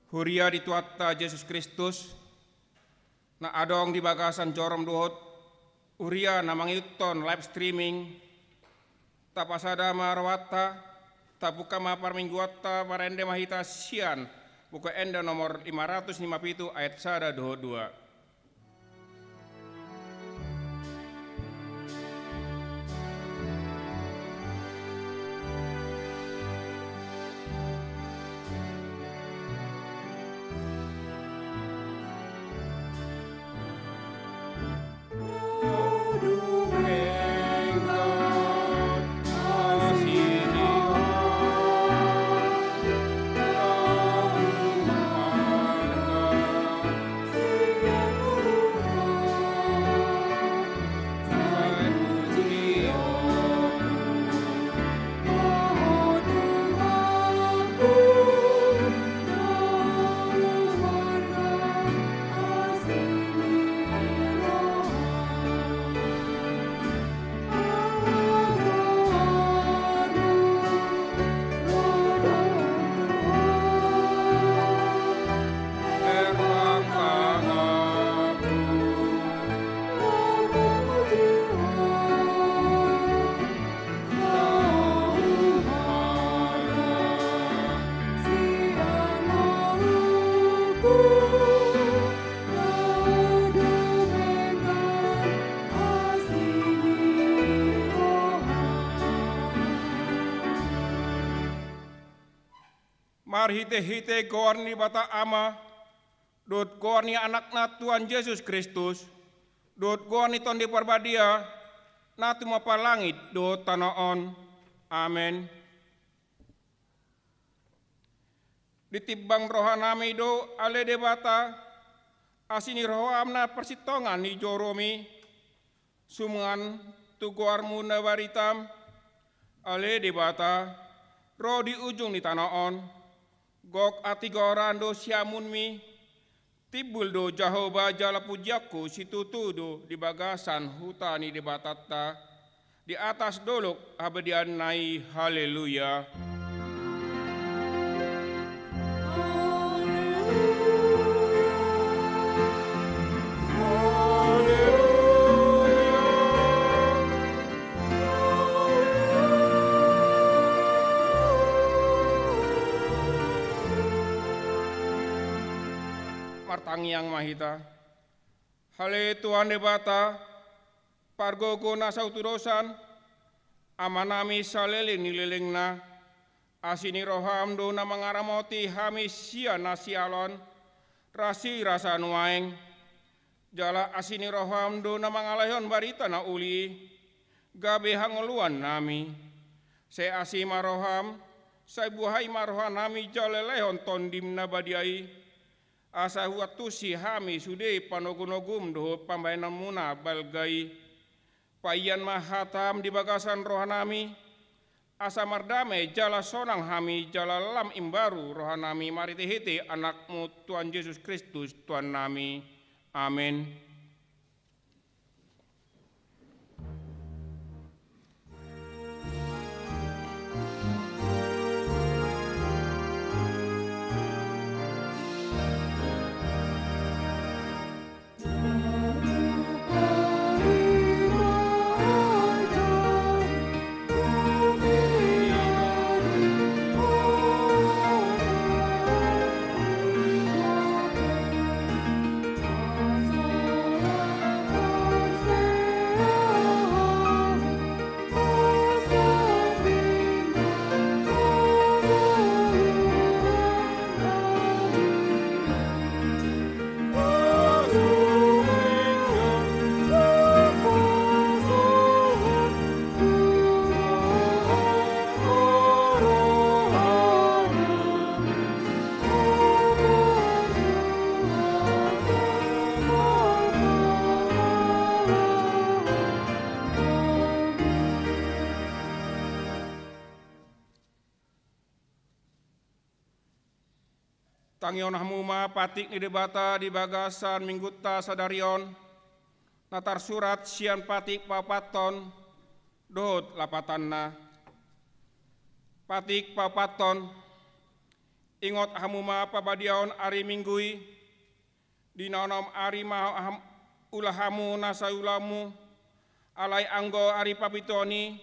Huria dituatta Yesus Kristus, na adong di bagasan jorom duhut, Huria na mangiuton live streaming, tapasada marawata, tabuka maparmingguatta marende mahita sian, buka enda nomor 557 ayat sada duhut 2. Hite-hite gorni bata ama, dot gorni anakna Tuhan Yesus Kristus, dot gorni ton di parbadia, natu mapalangit dot tanaon. Amen. Ditibang rohanami do ale debata, asini rohamna persitongan ni joromi, sumungan tuguarmu nawaritam, ale debata, roh di ujung di tanaon. Gok atigorando siamunmi, tibul do Jahoba jala pujaku situtu do di bagasan hutani di batata, di atas dolok abadian nai haleluya. Martangiang mahita, hale Tuhan debata, pargogo nasa utudosan, amanami salelin nililingna, asini roham do na mangaramoti hamis sia nasialon, rasi rasa nuaeng, jala asini roham do na mangalayon barita na uli, gabe hangoluan nami, se asima roham, say buhay marohan nami jala lehon tondim na badiai, asa huatusi hami sude panogunogum dohot pambayanan muna balgai payan mahatam di bagasan rohanami asa mardame jala sonang hami jala lam imbaru rohanami maritihite anakmu Tuhan Yesus Kristus Tuhan nami. Amin. Tangion hamuma patik ni debata di bagasan mingguta sadarion, natar surat sian patik papaton, dohot lapatanna. Patik papaton, Ingot hamuma pabadiaon ari minggui, dinaonom ari maha ulahamu nasaulamu, alai anggo ari papitoni,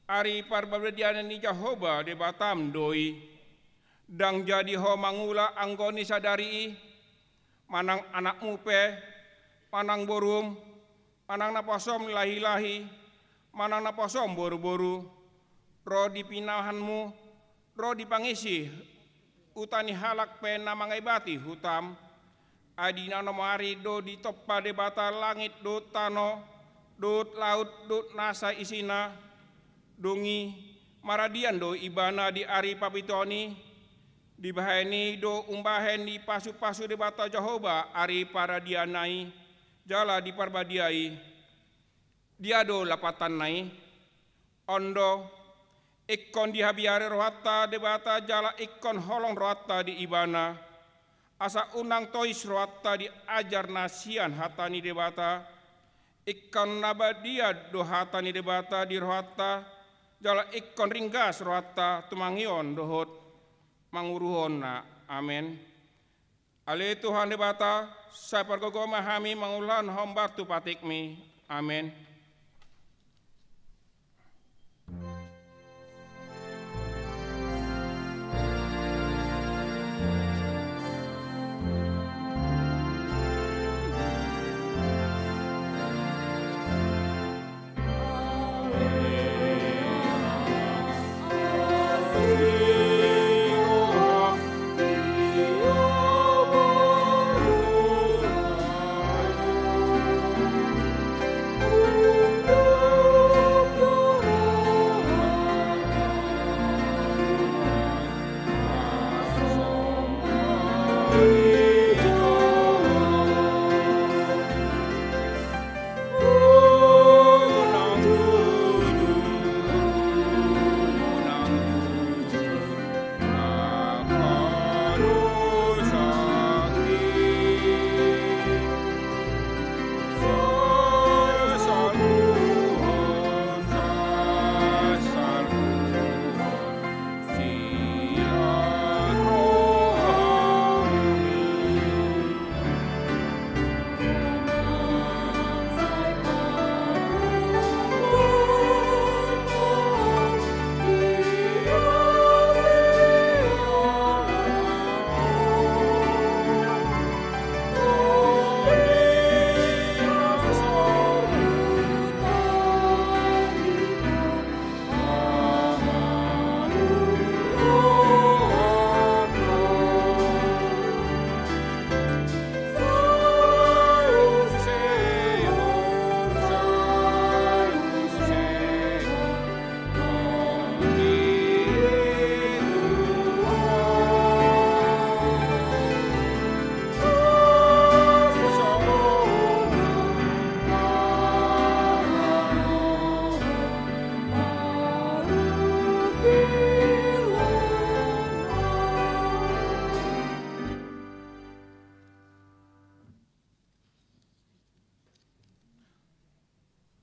ari parbabadianan ni Jehovah de batam doi, dang jadi ho mangula anggo ni sadari, manang anak mupe, manang borum, manang naposom lahi-lahi, manang naposom boru-boru, roh dipinahanmu, roh dipangisi, utani halak pena mangaibati hutam, adina nomari do ditoppa de bata langit do tano, do laut do nasa isina, dongi maradian do ibana di ari papitoni, dibaheni do umbahen di pasu-pasu de bata Jehovah ari paradianai, jala di parbadiai, dia do lapatan nai, ondo, ikon dihabiare rohatta debata jala ikon holong rohatta di ibana asa unang tois rohatta di ajar nasian hatani debata ikon nabadia do hatani debata di rohatta jala ikon ringgas rohatta tumangion dohot manguruhon na amen. Ale Tuhan debata saya pergogo mahami mangulan hombar tu patikmi amen.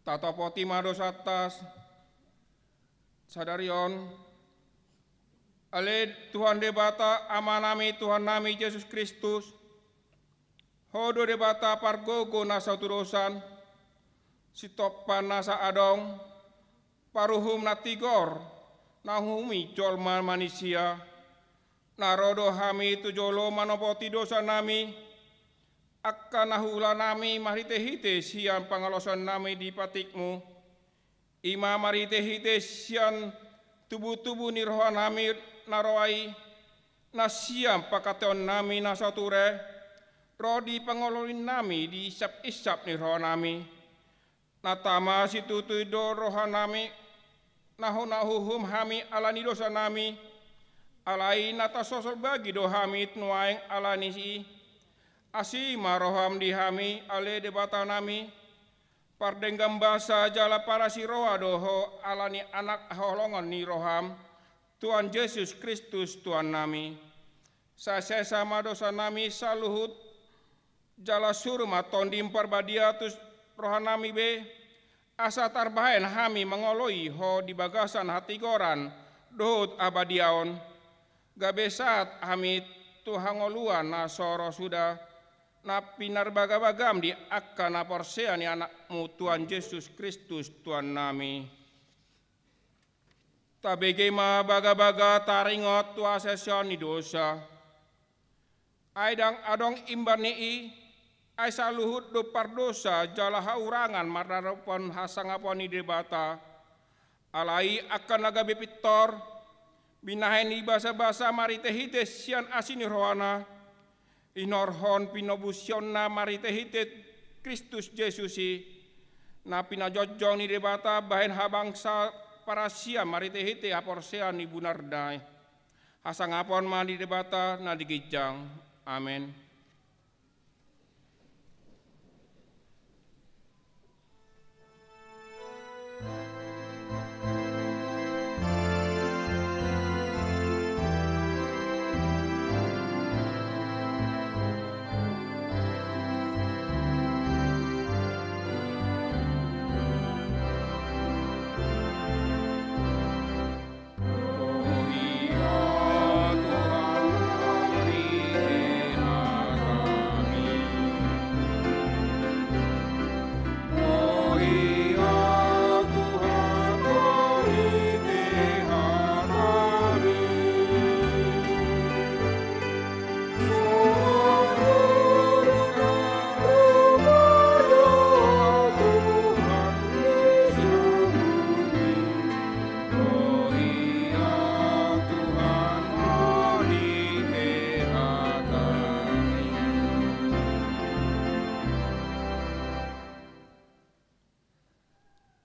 Tatapoti mados atas sadarion ale Tuhan debata amanami Tuhan nami Yesus Kristus hodo debata pargogo nasa turosan sitopan nasa adong paruhum natigor nahumi jolma manusia narodo hami tujolo manopoti dosa nami akan nahula nami marite-hite sian pangalosan nami di patikmu ima marite-hite sian tubuh-tubuh ni rohan nami naroai nasiam pakateon nami nasature roh di pangololin nami di isap-isap ni rohan nami natama situtu do rohan nami nahu-nahuhum hami alani dosa nami alai nata sosol bagi do hamit nuaeng alani si asima roham dihami ale debata nami pardenggam basa jala para si roha doho alani anak holongan ni roham Tuhan Yesus Kristus Tuhan nami saya sama dosa nami saluhut jala surma tondim parbadiatus rohan nami be asa tarbahen hami mengoloi ho di bagasan hati goran dohut abadiaon gabe saat amit tuhangoluan na soro sudah na pinarbagabagam di akka na porsean ni anakmu Tuhan Yesus Kristus Tuhan nami. Tabege ma baga-baga taringot tua sesion ni dosa. Aidang adong imban ni ay saluhut do pardosa jala haurangan mararapon hasangapon ni debata. Alai akan nagabe pitor binahen ni basa-basa maritehite sian asini rohana inorhon pinobusyon na maritehite Kristus Yesusi na pinajojong ni debata bahen habangsa para siya maritehite aporsean ni bunardai hasangapon ma di debata na digijang. Amin.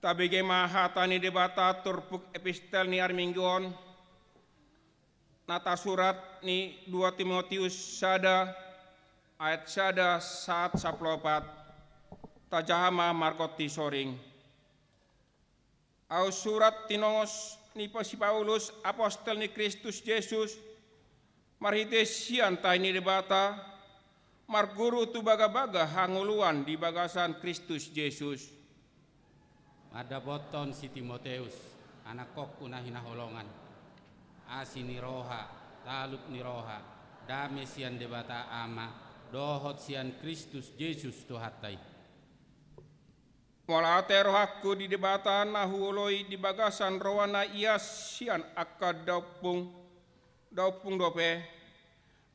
Tabige mahata ni debata turpuk epistel ni arminggon nata surat ni 2 Timotius sada ayat sada saat saplopat tajahama markoti soring. Au surat tinongos ni si Paulus apostel ni Kristus Yesus marhite sian tay ni debata marguru tu baga-baga hanguluan di bagasan Kristus Yesus. Ada boton si Timoteus, anak kok kunahina holongan. Asi ni roha, taluk ni roha, dame sian debata ama, dohot sian Kristus Yesus tuhatai. Molate rohaku di debata nahuoloi di bagasan rowana ia sian akad daupung dope,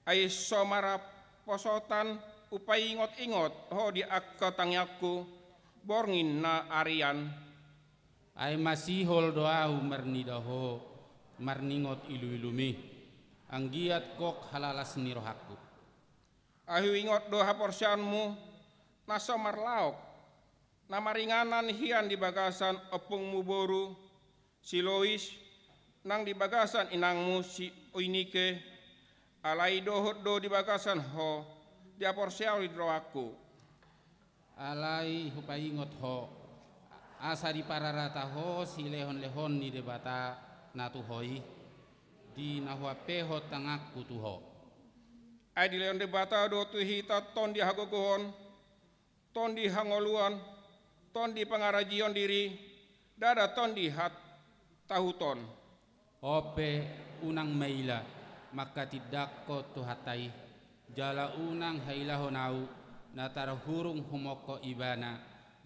ai somara posotan upai ingot-ingot ho di akka tangyaku borngin na arian. Ay masihol doahu marnidaho marningot ilu-ilumi ang giat kok halalas ni rohaku. Ahu ingot doha porsianmu naso marlaok na maringanan hian di bagasan opung muboru si Lois nang di bagasan inangmu si Oinike alai dohot do di bagasan ho di aporsiaw di rohaku. Alai hupaingot ho asa di pararata ho si lehon-lehon ni debata natuhoi di nahua peho tangakku tuho. Ai di lehon debata do tuhita ton di hagogohon, ton di hangoluan, ton di pangarajion diri, dada ton di hat tahuton. Ope unang maila maka tidak ko tuhatai jala unang hailahonau natarahurung humoko ibana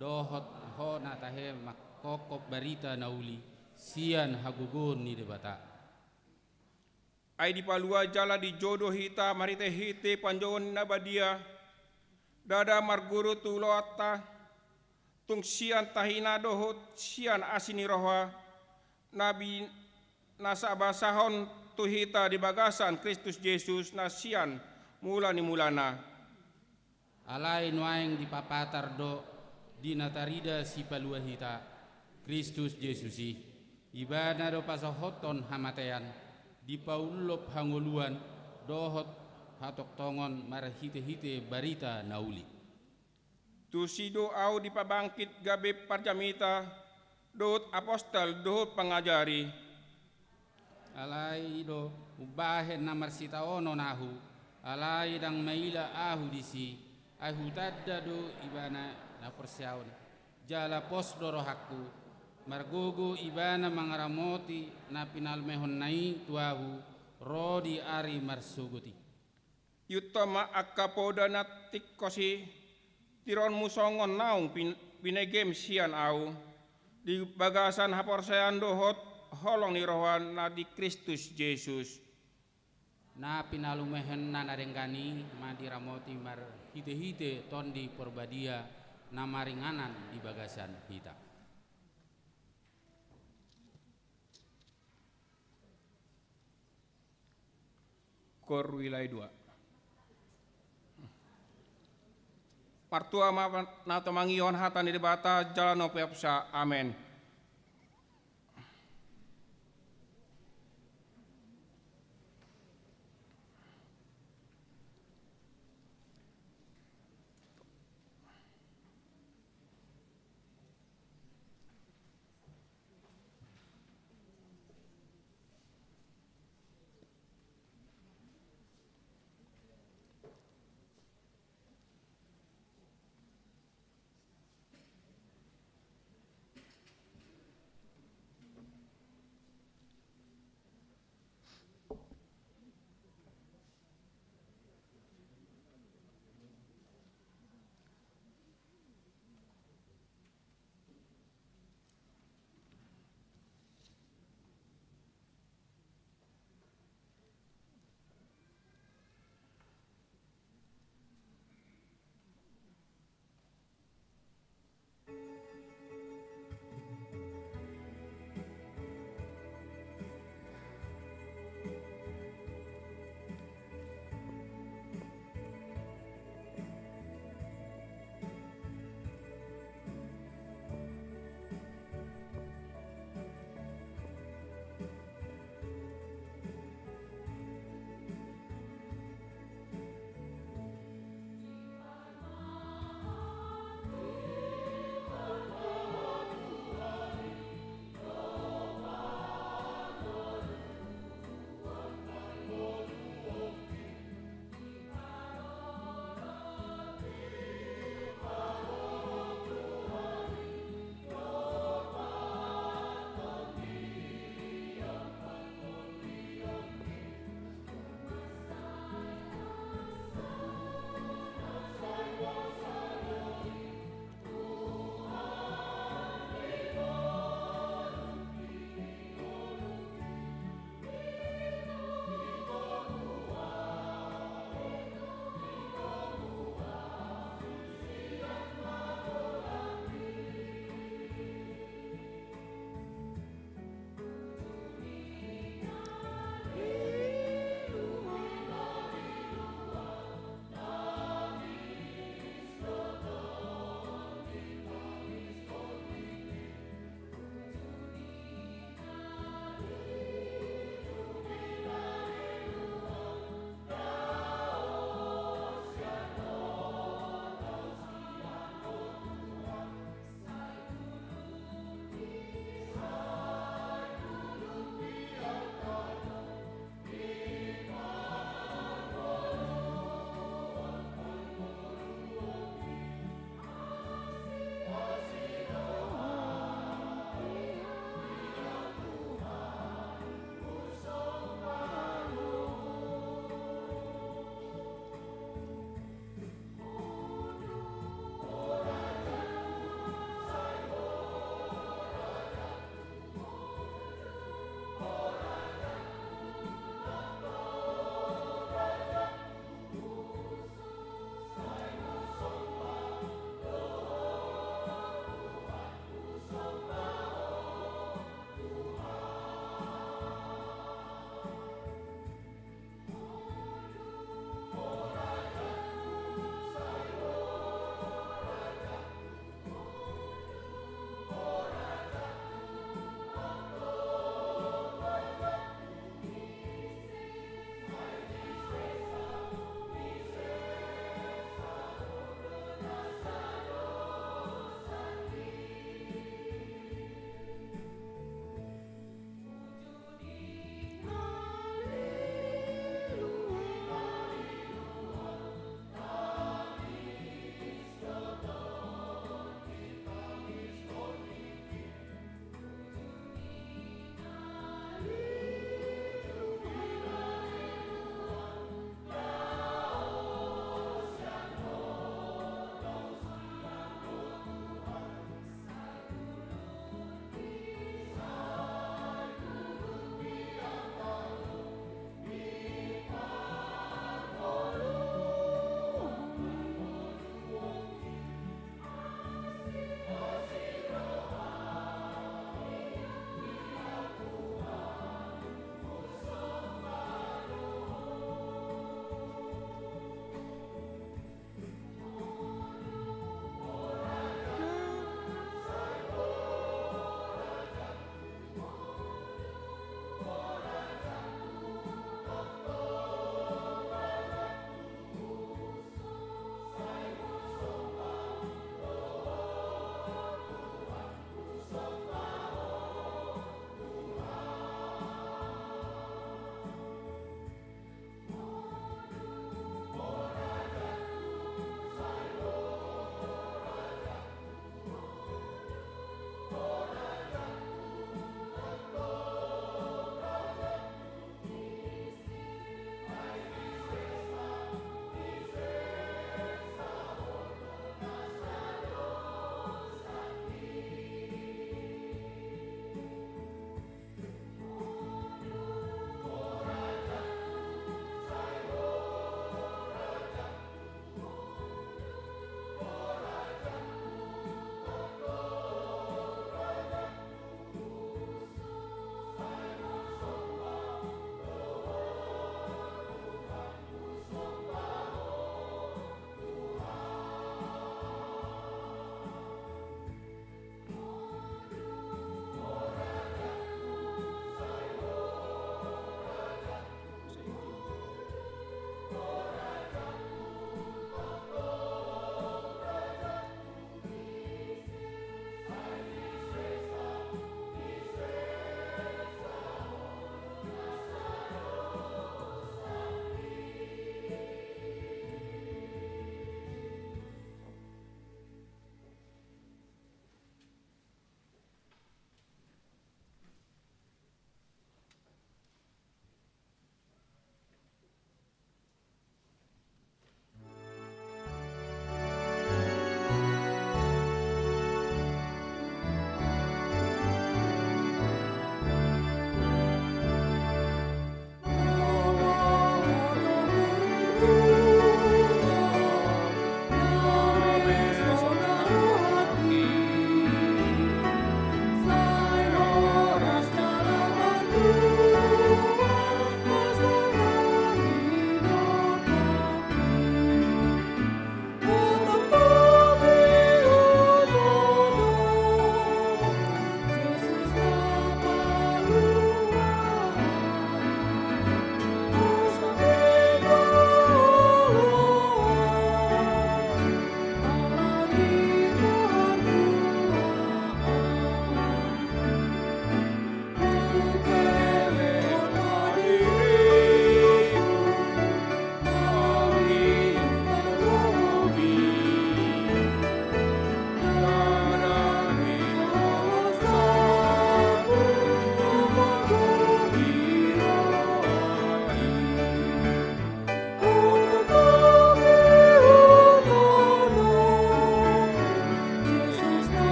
dohot ho natahe makokop barita nauli sian hagugun ni debata. Ai di palua jala di jodoh hita marite hite panjawon nabadia dada marguru tuloata tung sian tahina dohot sian asini roha nabi nasabasahon tuhita di bagasan Kristus Yesus nasian mula ni mulana. Alai nuaing di papatar do di natarida si paluahita Kristus Yesusi ibana do pasahoton hamatean di paulop hanguluan dohot hatok tongon marahite-hite barita nauli. Tusido au di pabangkit gabe parjamita dohot apostel dohot pangajari. Alai do ubahen na marsitaono nahu alai dang maila ahu disi ahu tadda do ibana na persyaon jala pos dorohaku margogo ibana mangaramoti na pinalmehon nai tuahu Rodi Ari Marsuguti. Yutama akapodana tikkosi tiron musongon naung pinegem sian au di bagasan haporsean dohot holong ni rohan na di Kristus Yesus. Na pinalumehen na narenggani madiramoti mar hite-hite tondi porbadia na maringanan di bagasan hita. Kor wilai 2. Partua nato mangion hatan di bata jalan opepsa. Amen.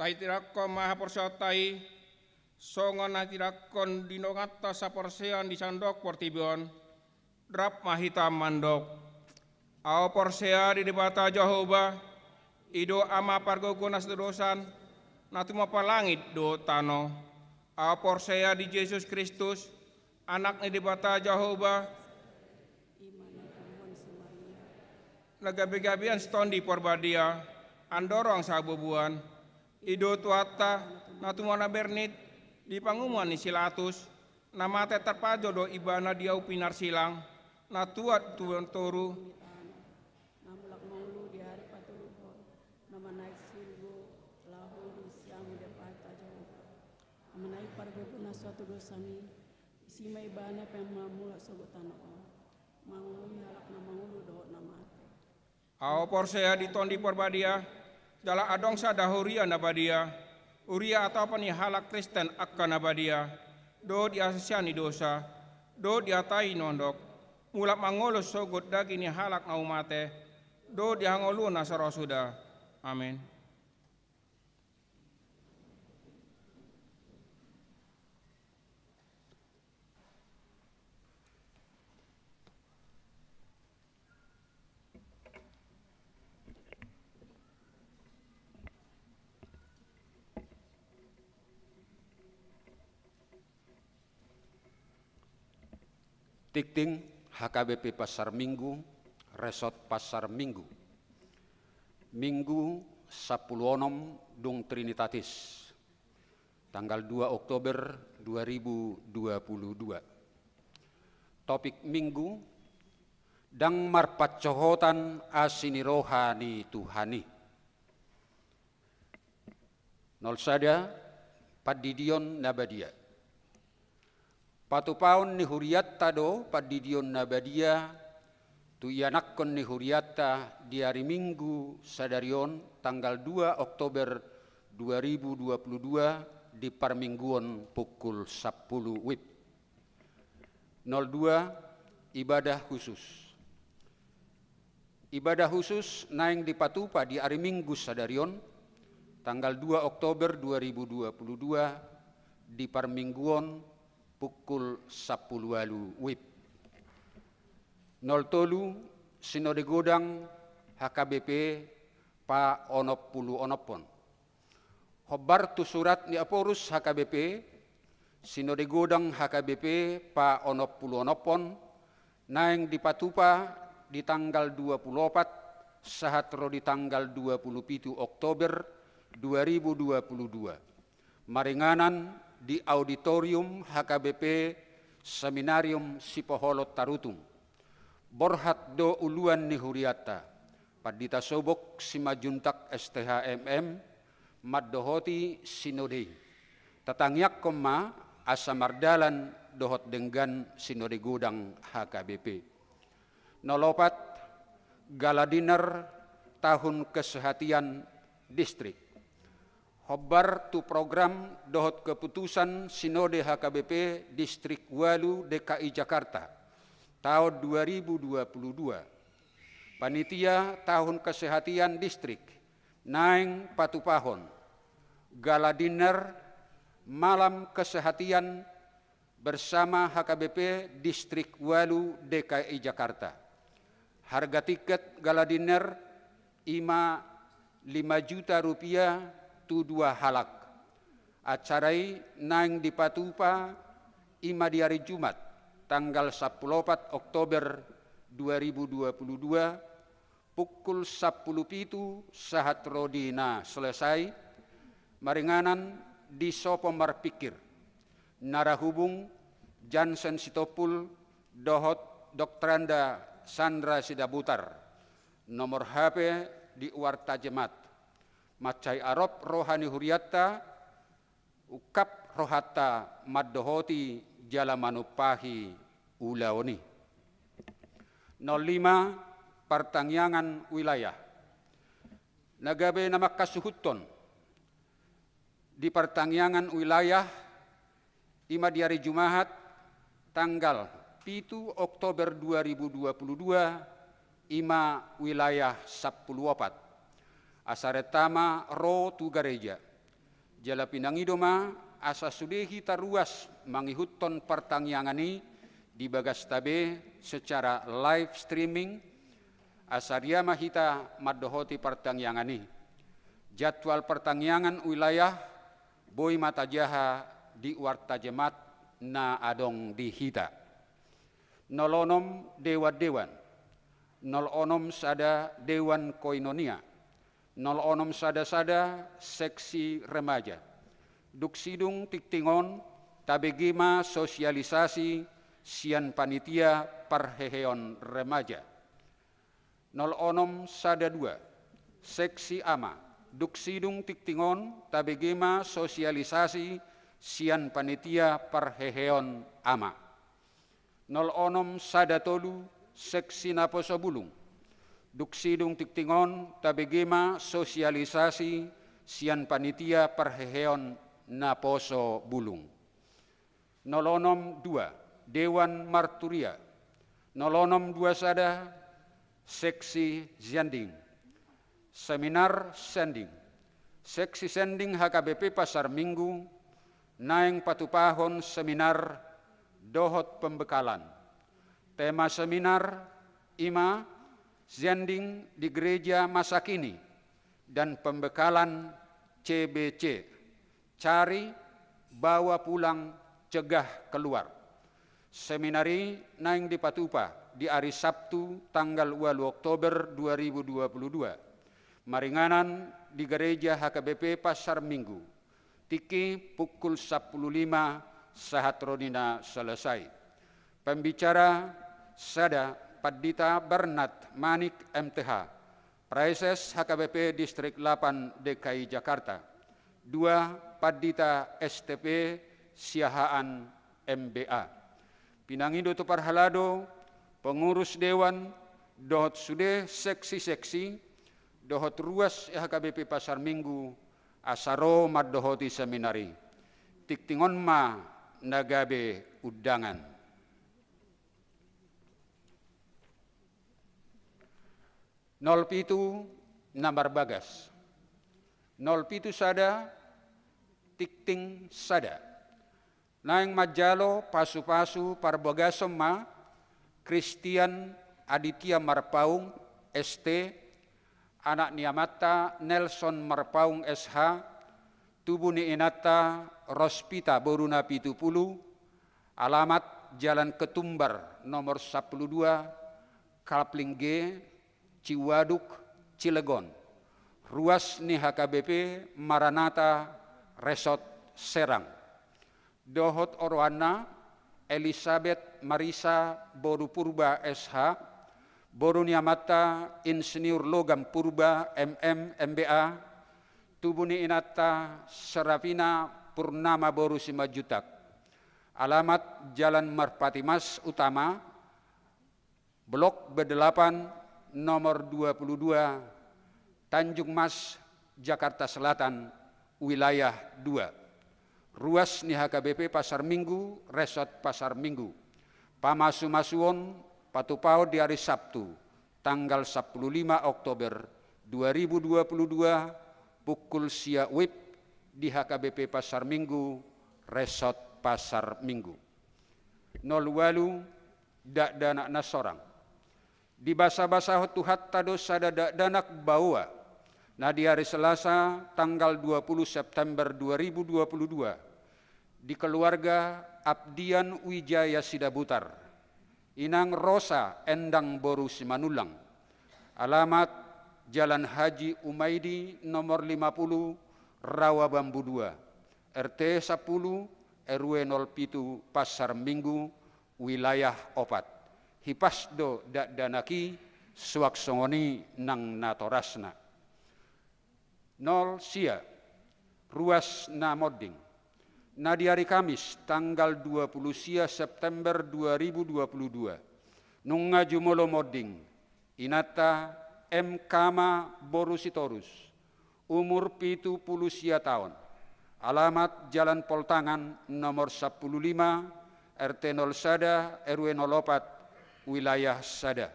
tahitirakon maha porsiotai, songon natirakon dinongata saporsean di sandok portibion, drap mahita mandok. Ao porsea di debata Jehovah, ido ama pargogonas dosan, natuma palangit do tano. Ao porsea di Yesus Kristus, anak ni debata Jehovah, nagabi-gabian stondi porbadia, andorong sabubuan, ido tuata, natumana bernit, di pangumuan ni silatus, namate terpajo do ibana diau pinar silang, natuat tuan toru, namulak maulu di hari patuluhon, nama naik silgo, lahu di siang di depata jauh, nama naik pargoguna suatu dosami, isima ibana pemamula sogo tanah, mangulu halak nama mangulu do nama. Ao porsea di tondi porbadia, jala adongsa dahuria nabadia, uria atau apa ni halak Kristen akan nabadia, do di asasiani dosa, do di atai nondok, mulak mangolos sogot dagi ni halak naumate, do di hangolu nasaro sudah. Amin. Tikting HKBP Pasar Minggu, Resort Pasar Minggu. Minggu 10 Dung Trinitatis, tanggal 2 Oktober 2022. Topik Minggu, dang marpacohotan asini rohani Tuhani. Nol sada padidion nabadia. Patupaon ni huriatta do padidion nabadia tu ianakkon ni huriatta di hari Minggu sadarion tanggal 2 Oktober 2022 di Parmingguon pukul 10 WIB. 02 ibadah khusus. Ibadah khusus naing di Patupa di hari Minggu sadarion tanggal 2 Oktober 2022 di Parmingguon pukul 10 WIB. 03 Sinode Godang HKBP pa onop pulu onopon. Hobar tu surat ni aporus HKBP Sinode Godang HKBP pa onop pulu onopon naing di Patupa di tanggal 24 sahatro di tanggal 27 Oktober 2022. Maringanan di auditorium HKBP Seminarium Sipoholot Tarutung. Borhat do uluan ni huriata. Padita sobok simajuntak STHMM maddohoti sinode. Tatangyak koma asa mardalan dohot denggan Sinode Godang HKBP. 04 Gala Dinner Tahun Kesehatian Distrik. Hobar tu program dohot keputusan Sinode HKBP Distrik Walu DKI Jakarta tahun 2022. Panitia Tahun Kesehatian Distrik naing Patupahon. Gala Dinner Malam Kesehatian bersama HKBP Distrik Walu DKI Jakarta. Harga tiket Gala Dinner 5 juta rupiah tu 2 halak. Acarai naing di Patupa ima di hari Jumat tanggal 14 Oktober 2022 pukul 10 sahat rodina selesai maringanan di sopo marpikir narahubung Jansen Sitopul dohot Doktranda Sandra Sidabutar nomor HP di Warta Jemat. Macai arop rohani huriatta ukap rohata maddohoti jala manupahi ulaoni. 05 Pertangyangan wilayah. Nagabe nama kasuhuton di pertangyangan wilayah ima di hari Jumahat tanggal 7 Oktober 2022 ima wilayah 10 Asaretama ro tu gareja jala pinangidoma asa sudehi taruas mangihutton pertangyangani di bagas tabe secara live streaming asaria mahita madohoti pertangyangani. Jadwal pertangyangan wilayah boy mata jaha di warta jemat na adong di hita. Nolonom dewan-dewan, nolonom sada dewan koinonia, nolonom sada-sada seksi remaja, duksidung tiktingon tabegima sosialisasi sian panitia parheheon remaja. Nolonom sada dua, seksi ama, duksidung tiktingon tabegima sosialisasi sian panitia parheheon ama. Nolonom sada tolu, seksi naposo bulung, duksidung tiktingon tabegima sosialisasi sian panitia parheheon naposo bulung. Nolonom dua, dewan marturia, nolonom dua sada, seksi zanding, seminar sending, seksi sending HKBP Pasar Minggu, naeng patupahon seminar dohot pembekalan. Tema seminar ima zanding di gereja masa kini dan pembekalan CBC, cari, bawa pulang, cegah keluar. Seminari naing di Patupa di hari Sabtu tanggal 8 Oktober 2022. Maringanan di gereja HKBP Pasar Minggu. Tiki pukul 10.05 saat rodina selesai. Pembicara sada Padita Bernat Manik MTH, Praises HKBP Distrik 8 DKI Jakarta. 2 Padita STP Siahaan MBA. Pinangindo tu parhalado, pengurus dewan, dohot sude seksi-seksi, dohot ruas HKBP Pasar Minggu, asaro maddohoti seminari. Tiktingon ma nagabe udangan. Nol pitu nambar bagas. Nol pitu sada, tikting sada. Naing majalo pasu-pasu parbogasom ma Christian Aditya Marpaung ST, anak niamata Nelson Marpaung SH, tubuh ni inata Rospita Boruna Pitupulu, alamat Jalan Ketumbar nomor 12, Kapling G, Ciwaduk, Cilegon. Ruas ni HKBP Maranata Resort Serang. Dohot Orwana Elizabeth Marisa Boru Purba SH, Boru Niamata Insinyur Logam Purba MM MBA, Tubuni Inata Serafina Purnama Boru Simajutak. Alamat Jalan Marpati Mas Utama, Blok B8 nomor 22, Tanjung Mas, Jakarta Selatan, wilayah 2. Ruas ni HKBP Pasar Minggu, Resort Pasar Minggu. Pamasu-masuon patupao di hari Sabtu, tanggal 15 Oktober 2022, pukul sia wib di HKBP Pasar Minggu, Resort Pasar Minggu. 08 dak danak nasorang. Di basa-basa tuhat tado sada dak danak bawa. Nah di hari Selasa tanggal 20 September 2022 di keluarga Abdian Wijaya Sidabutar, Inang Rosa Endang Boru Simanulang, alamat Jalan Haji Umaidi nomor 50 Rawa Bambu 2, RT 10 RW 07 Pasar Minggu, wilayah Opat. Hipasdo dak danaki suwaksongoni nang natorasna. 0 sia ruas na modding. Nah di hari Kamis tanggal 20 sia September 2022 nunga jumolo modding inata M Kama Borusitorus umur 70 sia tahun, alamat Jalan Poltangan nomor 15 RT 0 Sada RW 04 wilayah Sada.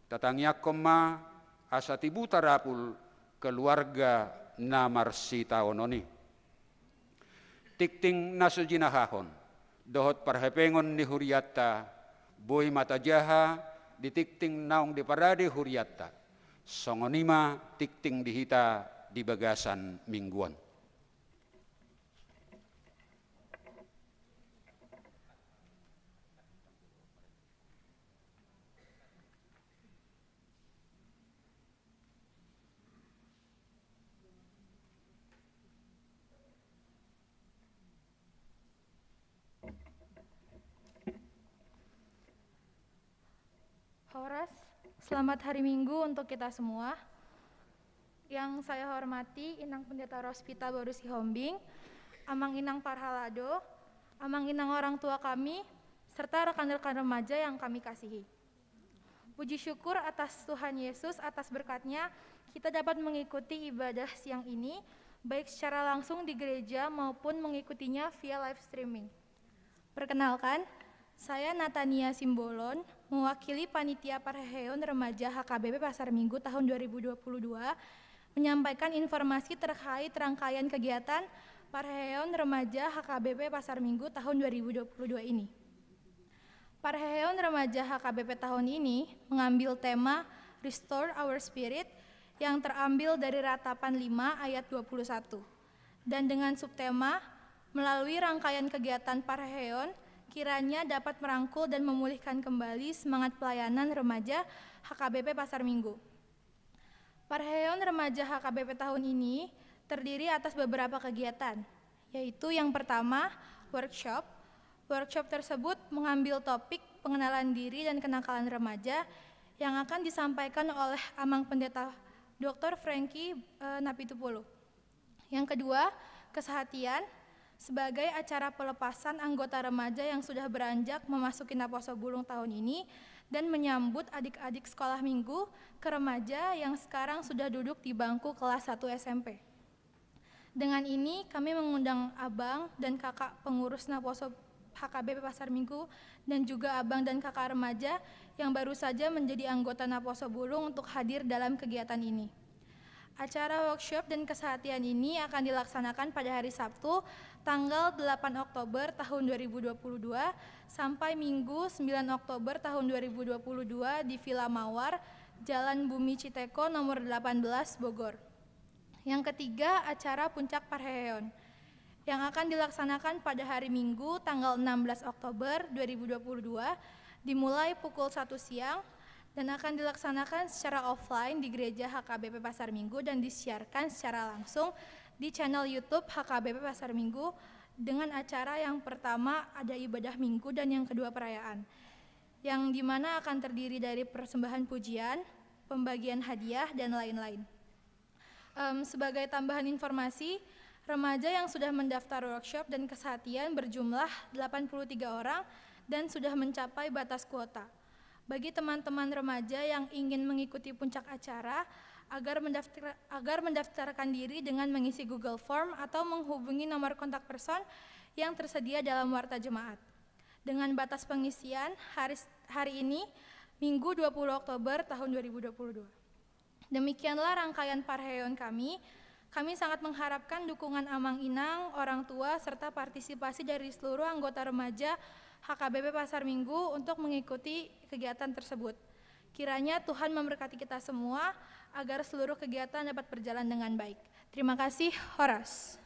Tatangnya koma asati butarapul keluarga Namarsi Taononi. tikting nasujinahahon, dohot parhepengon ni huriatta, boy mata jaha, ditikting naong di parade huriatta, songonima tikting dihita di bagasan mingguan. Horas, selamat hari Minggu untuk kita semua. Yang saya hormati Inang Pendeta Rospita Boru Sihombing, Amang Inang Parhalado, Amang Inang orang tua kami, serta rekan-rekan remaja yang kami kasihi. Puji syukur atas Tuhan Yesus, atas berkat-Nya kita dapat mengikuti ibadah siang ini, baik secara langsung di gereja maupun mengikutinya via live streaming. Perkenalkan, saya Natania Simbolon, mewakili Panitia Parheon Remaja HKBP Pasar Minggu tahun 2022, menyampaikan informasi terkait rangkaian kegiatan Parheon Remaja HKBP Pasar Minggu tahun 2022 ini. Parheon Remaja HKBP tahun ini mengambil tema Restore Our Spirit yang terambil dari Ratapan 5 ayat 21. Dan dengan subtema, melalui rangkaian kegiatan Parheon, kiranya dapat merangkul dan memulihkan kembali semangat pelayanan remaja HKBP Pasar Minggu. Parheon Remaja HKBP tahun ini terdiri atas beberapa kegiatan, yaitu yang pertama, workshop. Workshop tersebut mengambil topik pengenalan diri dan kenakalan remaja yang akan disampaikan oleh Amang Pendeta Dr. Frankie Napitupulu. Yang kedua, kesehatian. Sebagai acara pelepasan anggota remaja yang sudah beranjak memasuki Naposo Bulung tahun ini dan menyambut adik-adik sekolah minggu ke remaja yang sekarang sudah duduk di bangku kelas 1 SMP. Dengan ini kami mengundang abang dan kakak pengurus Naposo HKBP Pasar Minggu dan juga abang dan kakak remaja yang baru saja menjadi anggota Naposo Bulung untuk hadir dalam kegiatan ini. Acara workshop dan kesehatian ini akan dilaksanakan pada hari Sabtu, tanggal 8 Oktober tahun 2022 sampai Minggu 9 Oktober tahun 2022 di Villa Mawar, Jalan Bumi Citeko nomor 18 Bogor. Yang ketiga, acara Puncak Parheon yang akan dilaksanakan pada hari Minggu tanggal 16 Oktober 2022 dimulai pukul 1 siang dan akan dilaksanakan secara offline di Gereja HKBP Pasar Minggu dan disiarkan secara langsung di channel YouTube HKBP Pasar Minggu dengan acara yang pertama ada ibadah minggu dan yang kedua perayaan, yang dimana akan terdiri dari persembahan pujian, pembagian hadiah, dan lain-lain. Sebagai tambahan informasi, remaja yang sudah mendaftar workshop dan kesehatian berjumlah 83 orang dan sudah mencapai batas kuota. Bagi teman-teman remaja yang ingin mengikuti puncak acara, agar mendaftarkan diri dengan mengisi Google Form atau menghubungi nomor kontak person yang tersedia dalam warta jemaat. Dengan batas pengisian hari ini, Minggu 20 Oktober tahun 2022. Demikianlah rangkaian Parheon kami. Kami sangat mengharapkan dukungan Amang Inang, orang tua, serta partisipasi dari seluruh anggota remaja HKBP Pasar Minggu untuk mengikuti kegiatan tersebut. Kiranya Tuhan memberkati kita semua agar seluruh kegiatan dapat berjalan dengan baik. Terima kasih, Horas.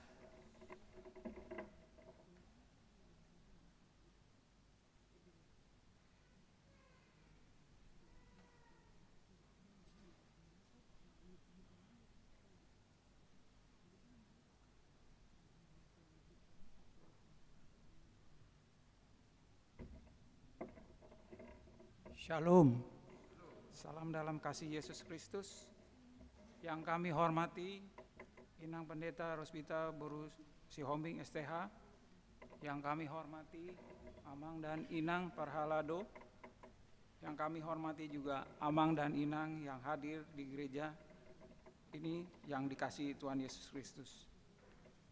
Shalom, salam dalam kasih Yesus Kristus. Yang kami hormati Inang Pendeta Rospita Boru Sihombing STH, yang kami hormati Amang dan Inang Parhalado, yang kami hormati juga Amang dan Inang yang hadir di gereja ini yang dikasihi Tuhan Yesus Kristus.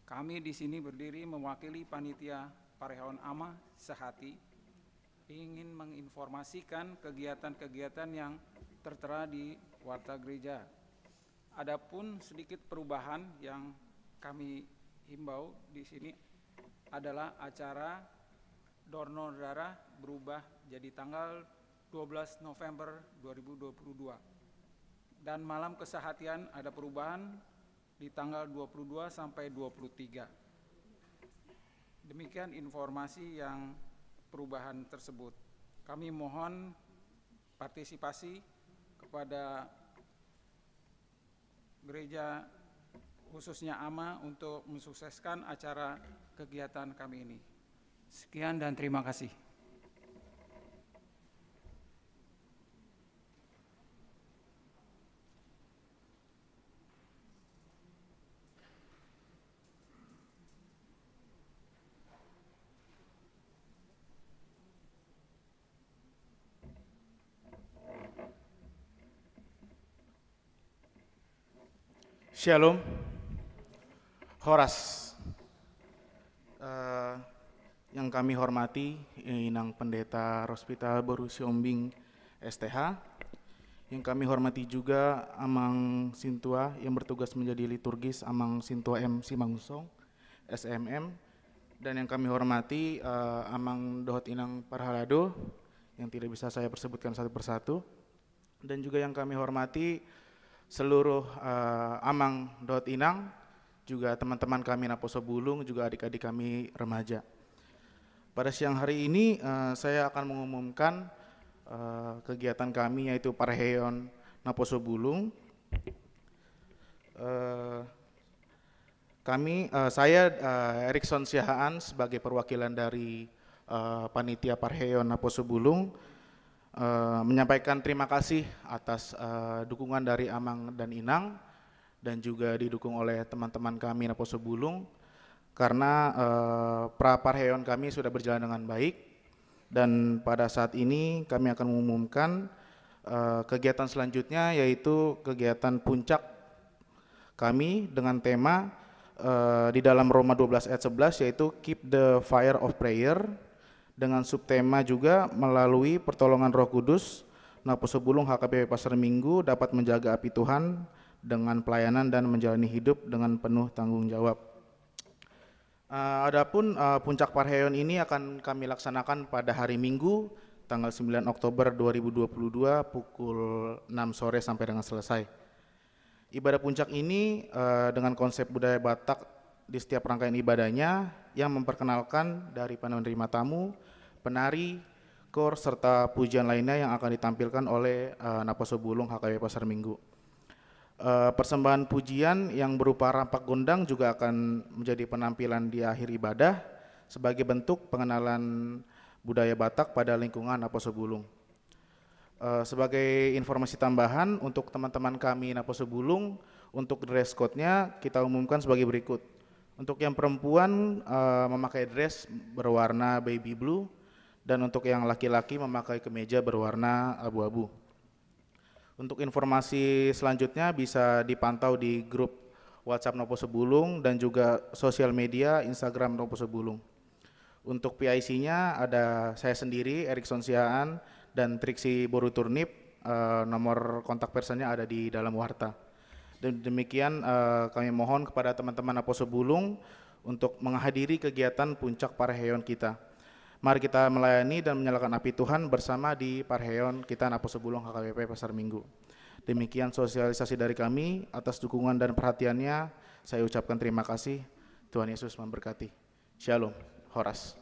Kami di sini berdiri mewakili panitia Parheon Ama sehati, ingin menginformasikan kegiatan-kegiatan yang tertera di warta gereja. Adapun sedikit perubahan yang kami himbau di sini, adalah acara donor darah berubah jadi tanggal 12 November 2022. Dan malam kesehatian ada perubahan di tanggal 22 sampai 23. Demikian informasi yang perubahan tersebut. Kami mohon partisipasi kepada gereja khususnya AMA untuk mensukseskan acara kegiatan kami ini. Sekian dan terima kasih. Shalom, Horas. Yang kami hormati Inang Pendeta Rospita Borusi Hombing STH, yang kami hormati juga Amang Sintua yang bertugas menjadi liturgis Amang Sintua M Simanggusong SMM, dan yang kami hormati Amang Dohot Inang Parhalado yang tidak bisa saya persebutkan satu persatu, dan juga yang kami hormati seluruh Amang Dohot Inang, juga teman-teman kami Naposo Bulung, juga adik-adik kami remaja. Pada siang hari ini saya akan mengumumkan kegiatan kami, yaitu Parheon Naposo Bulung. Saya Erikson Siahaan sebagai perwakilan dari panitia Parheon Naposo Bulung menyampaikan terima kasih atas dukungan dari Amang dan Inang, dan juga didukung oleh teman-teman kami Naposo Bulung, karena Parheon kami sudah berjalan dengan baik. Dan pada saat ini kami akan mengumumkan kegiatan selanjutnya, yaitu kegiatan puncak kami dengan tema di dalam Roma 12 ayat 11, yaitu Keep the Fire of Prayer, dengan subtema juga melalui pertolongan Roh Kudus, Naposo Bulung HKBP Pasar Minggu dapat menjaga api Tuhan dengan pelayanan dan menjalani hidup dengan penuh tanggung jawab. Adapun puncak Parheon ini akan kami laksanakan pada hari Minggu tanggal 9 Oktober 2022 pukul 6 sore sampai dengan selesai. Ibadah puncak ini dengan konsep budaya Batak di setiap rangkaian ibadahnya, yang memperkenalkan dari penerima tamu, penari, kor, serta pujian lainnya yang akan ditampilkan oleh Naposo Bulung HKBP Pasar Minggu. Persembahan pujian yang berupa rampak gondang juga akan menjadi penampilan di akhir ibadah sebagai bentuk pengenalan budaya Batak pada lingkungan Naposo Bulung. Sebagai informasi tambahan untuk teman-teman kami Naposo Bulung, untuk dress code-nya kita umumkan sebagai berikut. Untuk yang perempuan memakai dress berwarna baby blue, dan untuk yang laki-laki memakai kemeja berwarna abu-abu. Untuk informasi selanjutnya bisa dipantau di grup WhatsApp Naposo Bulung dan juga sosial media Instagram Naposo Bulung. Untuk PIC-nya ada saya sendiri, Erikson Siahaan, dan Triksi Boruturnip. Nomor kontak personnya ada di dalam warta. Dan demikian kami mohon kepada teman-teman Naposo Bulung untuk menghadiri kegiatan puncak Parheon kita. Mari kita melayani dan menyalakan api Tuhan bersama di Parheon kita Naposo Bulung HKBP Pasar Minggu. Demikian sosialisasi dari kami. Atas dukungan dan perhatiannya saya ucapkan terima kasih. Tuhan Yesus memberkati. Shalom, Horas.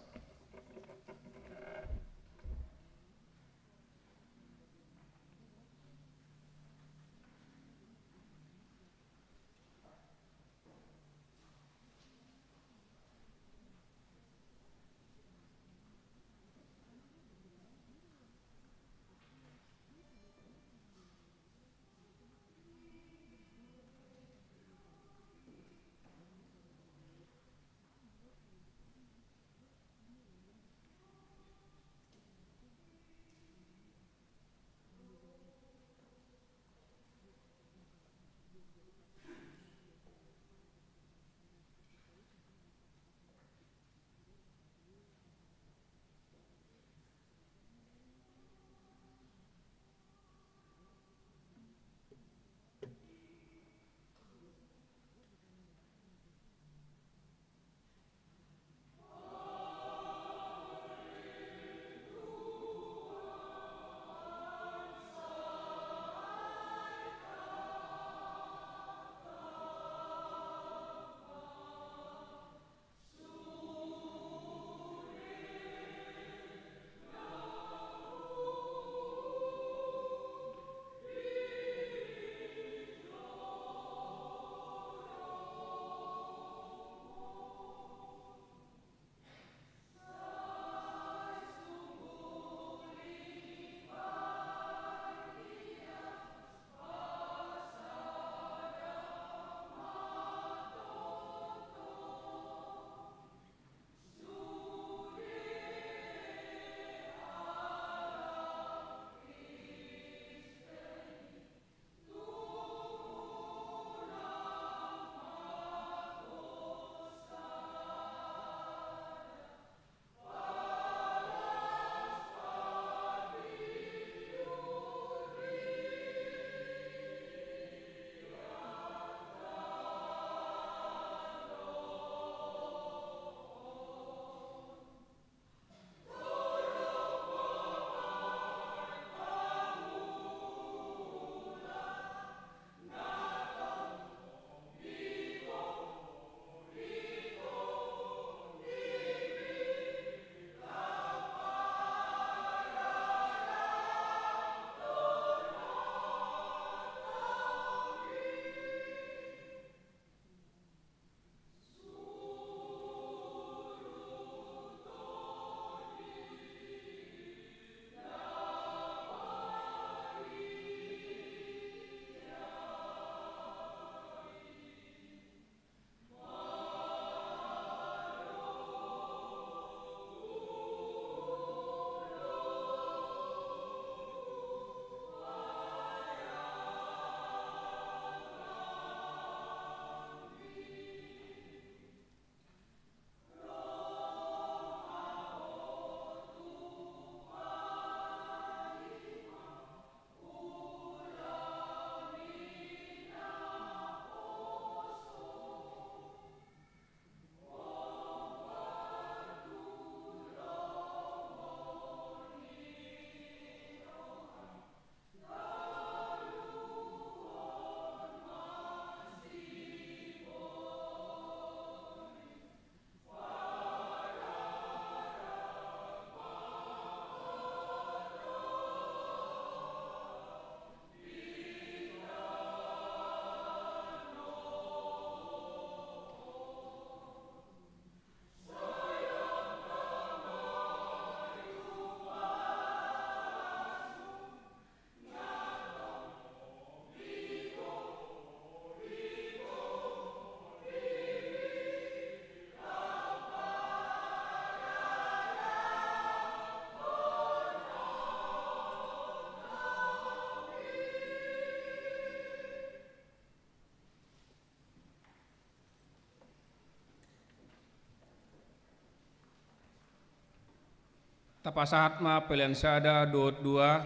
tapasahat ma pelian sada dot dua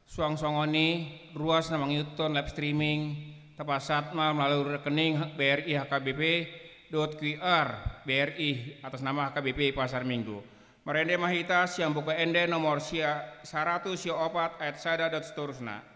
suang songoni ruas namang yuton live streaming tapasat ma melalui rekening BRI HKBP .QR BRI atas nama HKBP Pasar Minggu. Merende mahita siang buka ende nomor 100 ayat sada dot seterusnya.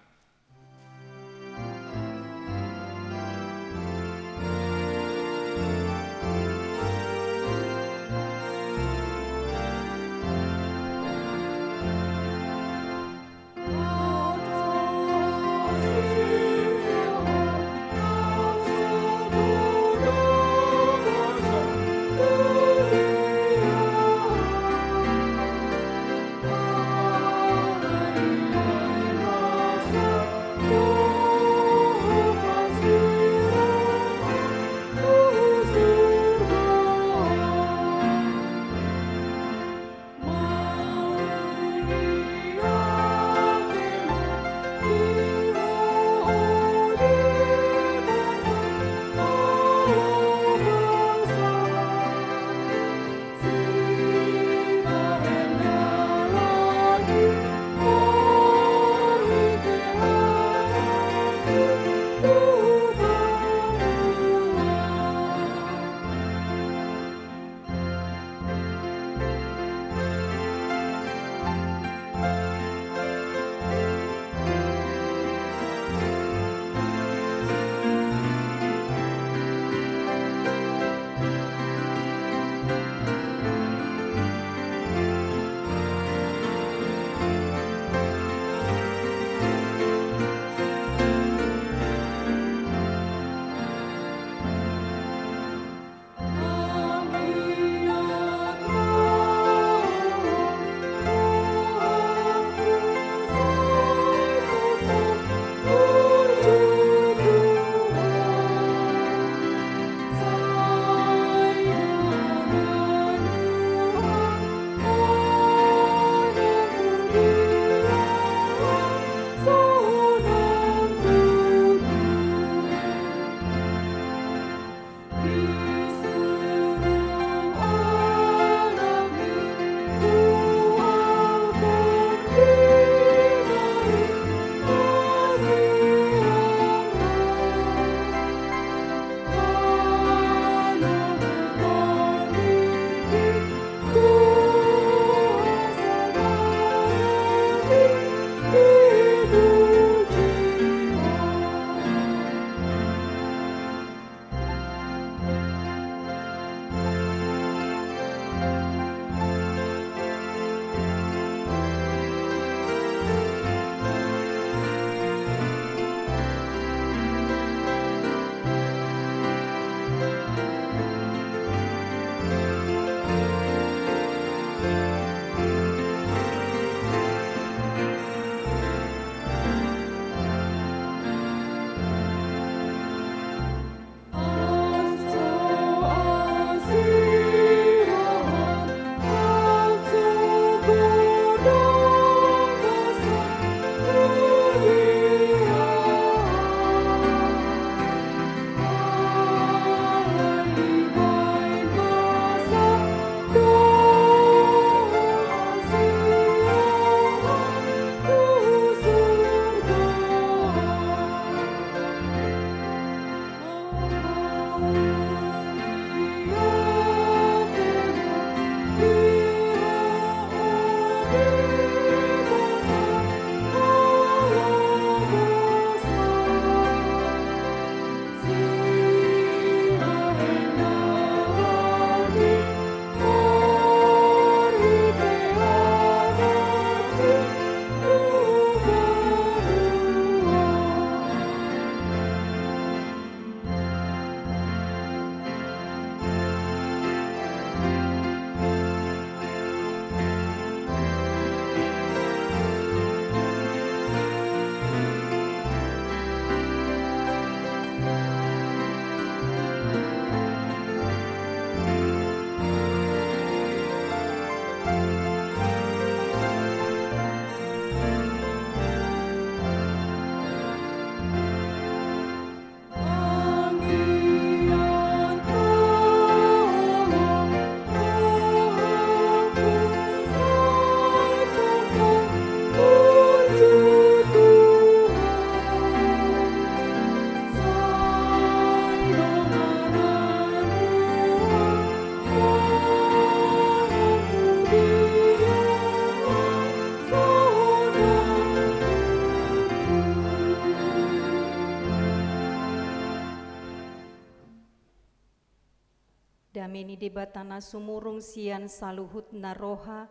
dameni debatana sumurung sian saluhut naroha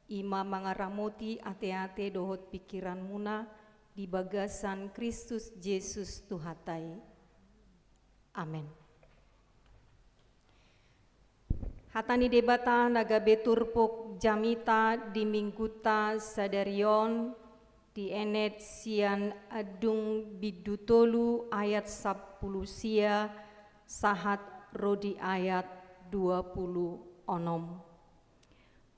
ima mangaramoti ate-ate dohot pikiran muna di bagasan Kristus Yesus Tuhatai. Amin. Hatani debata naga beturpuk jamita di mingguta sadarion di enet sian adung bidutolu ayat 10 sia sahat rodi ayat 20 onom.